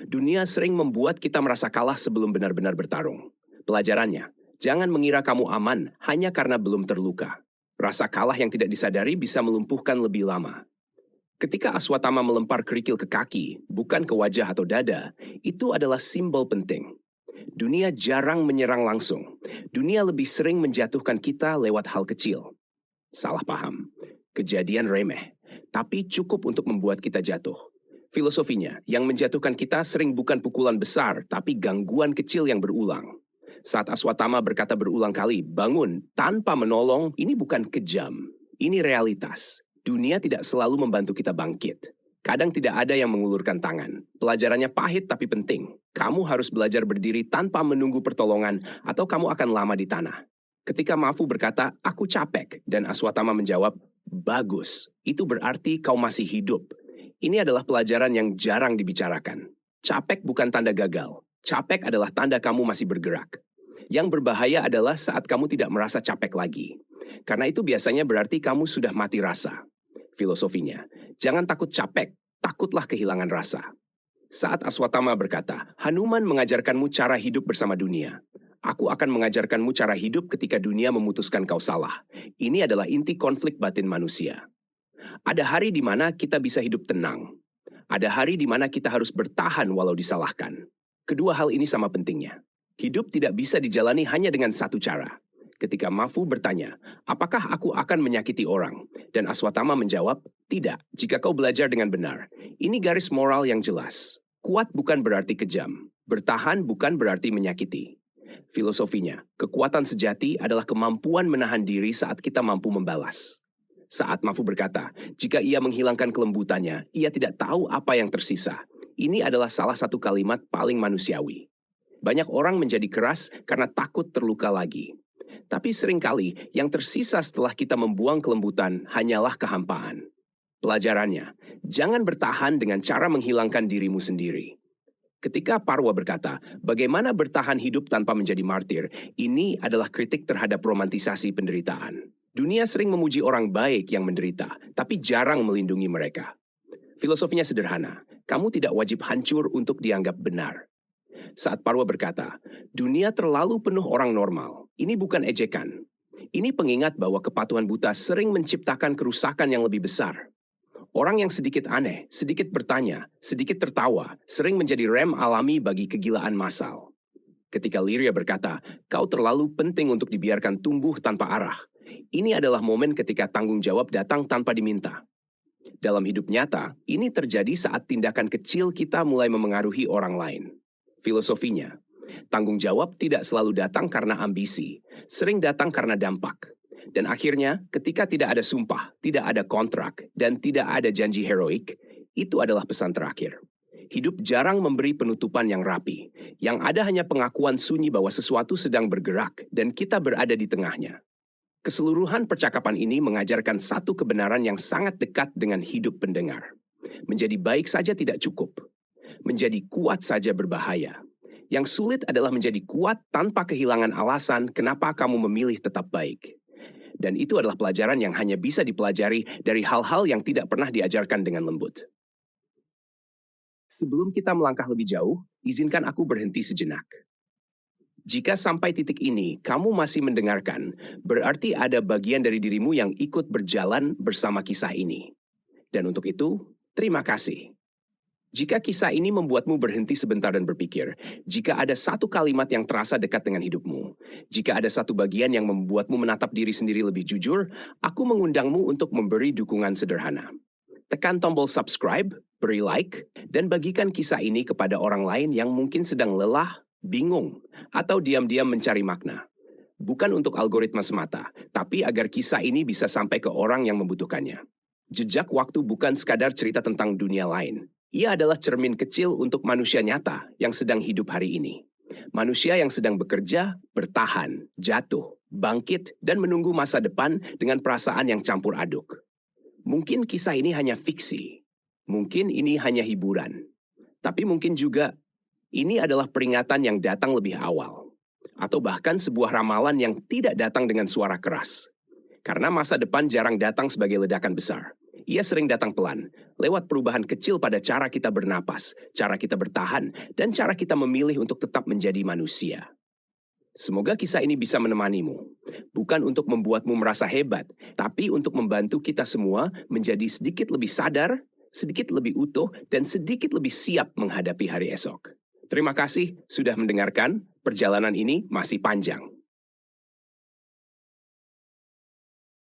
Dunia sering membuat kita merasa kalah sebelum benar-benar bertarung. Pelajarannya, jangan mengira kamu aman hanya karena belum terluka. Rasa kalah yang tidak disadari bisa melumpuhkan lebih lama. Ketika Aswatama melempar kerikil ke kaki, bukan ke wajah atau dada, itu adalah simbol penting. Dunia jarang menyerang langsung. Dunia lebih sering menjatuhkan kita lewat hal kecil. Salah paham, kejadian remeh, tapi cukup untuk membuat kita jatuh. Filosofinya, yang menjatuhkan kita sering bukan pukulan besar, tapi gangguan kecil yang berulang. Saat Aswatama berkata berulang kali, bangun tanpa menolong, ini bukan kejam, ini realitas. Dunia tidak selalu membantu kita bangkit. Kadang tidak ada yang mengulurkan tangan. Pelajarannya pahit tapi penting. Kamu harus belajar berdiri tanpa menunggu pertolongan atau kamu akan lama di tanah. Ketika Mafu berkata, aku capek, dan Aswatama menjawab, bagus, itu berarti kau masih hidup. Ini adalah pelajaran yang jarang dibicarakan. Capek bukan tanda gagal. Capek adalah tanda kamu masih bergerak. Yang berbahaya adalah saat kamu tidak merasa capek lagi. Karena itu biasanya berarti kamu sudah mati rasa. Filosofinya, jangan takut capek, takutlah kehilangan rasa. Saat Aswatama berkata, Hanuman mengajarkanmu cara hidup bersama dunia. Aku akan mengajarkanmu cara hidup ketika dunia memutuskan kau salah. Ini adalah inti konflik batin manusia. Ada hari di mana kita bisa hidup tenang. Ada hari di mana kita harus bertahan walau disalahkan. Kedua hal ini sama pentingnya. Hidup tidak bisa dijalani hanya dengan satu cara. Ketika Mafu bertanya, apakah aku akan menyakiti orang? Dan Aswatama menjawab, tidak, jika kau belajar dengan benar. Ini garis moral yang jelas. Kuat bukan berarti kejam. Bertahan bukan berarti menyakiti. Filosofinya, kekuatan sejati adalah kemampuan menahan diri saat kita mampu membalas. Saat Mafu berkata, jika ia menghilangkan kelembutannya, ia tidak tahu apa yang tersisa. Ini adalah salah satu kalimat paling manusiawi. Banyak orang menjadi keras karena takut terluka lagi. Tapi seringkali yang tersisa setelah kita membuang kelembutan hanyalah kehampaan. Pelajarannya, jangan bertahan dengan cara menghilangkan dirimu sendiri. Ketika Parwa berkata, bagaimana bertahan hidup tanpa menjadi martir, ini adalah kritik terhadap romantisasi penderitaan. Dunia sering memuji orang baik yang menderita, tapi jarang melindungi mereka. Filosofinya sederhana, kamu tidak wajib hancur untuk dianggap benar. Saat Parwa berkata, dunia terlalu penuh orang normal. Ini bukan ejekan. Ini pengingat bahwa kepatuhan buta sering menciptakan kerusakan yang lebih besar. Orang yang sedikit aneh, sedikit bertanya, sedikit tertawa, sering menjadi rem alami bagi kegilaan massal. Ketika Lyria berkata, kau terlalu penting untuk dibiarkan tumbuh tanpa arah. Ini adalah momen ketika tanggung jawab datang tanpa diminta. Dalam hidup nyata, ini terjadi saat tindakan kecil kita mulai memengaruhi orang lain. Filosofinya, tanggung jawab tidak selalu datang karena ambisi, sering datang karena dampak. Dan akhirnya, ketika tidak ada sumpah, tidak ada kontrak, dan tidak ada janji heroik, itu adalah pesan terakhir. Hidup jarang memberi penutupan yang rapi. Yang ada hanya pengakuan sunyi bahwa sesuatu sedang bergerak, dan kita berada di tengahnya. Keseluruhan percakapan ini mengajarkan satu kebenaran yang sangat dekat dengan hidup pendengar. Menjadi baik saja tidak cukup. Menjadi kuat saja berbahaya. Yang sulit adalah menjadi kuat tanpa kehilangan alasan kenapa kamu memilih tetap baik. Dan itu adalah pelajaran yang hanya bisa dipelajari dari hal-hal yang tidak pernah diajarkan dengan lembut. Sebelum kita melangkah lebih jauh, izinkan aku berhenti sejenak. Jika sampai titik ini kamu masih mendengarkan, berarti ada bagian dari dirimu yang ikut berjalan bersama kisah ini. Dan untuk itu, terima kasih. Jika kisah ini membuatmu berhenti sebentar dan berpikir, jika ada satu kalimat yang terasa dekat dengan hidupmu, jika ada satu bagian yang membuatmu menatap diri sendiri lebih jujur, aku mengundangmu untuk memberi dukungan sederhana. Tekan tombol subscribe, beri like, dan bagikan kisah ini kepada orang lain yang mungkin sedang lelah, bingung, atau diam-diam mencari makna. Bukan untuk algoritma semata, tapi agar kisah ini bisa sampai ke orang yang membutuhkannya. Jejak waktu bukan sekadar cerita tentang dunia lain. Ia adalah cermin kecil untuk manusia nyata yang sedang hidup hari ini. Manusia yang sedang bekerja, bertahan, jatuh, bangkit, dan menunggu masa depan dengan perasaan yang campur aduk. Mungkin kisah ini hanya fiksi. Mungkin ini hanya hiburan. Tapi mungkin juga ini adalah peringatan yang datang lebih awal. Atau bahkan sebuah ramalan yang tidak datang dengan suara keras. Karena masa depan jarang datang sebagai ledakan besar. Ia sering datang pelan, lewat perubahan kecil pada cara kita bernapas, cara kita bertahan, dan cara kita memilih untuk tetap menjadi manusia. Semoga kisah ini bisa menemanimu, bukan untuk membuatmu merasa hebat, tapi untuk membantu kita semua menjadi sedikit lebih sadar, sedikit lebih utuh, dan sedikit lebih siap menghadapi hari esok. Terima kasih sudah mendengarkan, perjalanan ini masih panjang.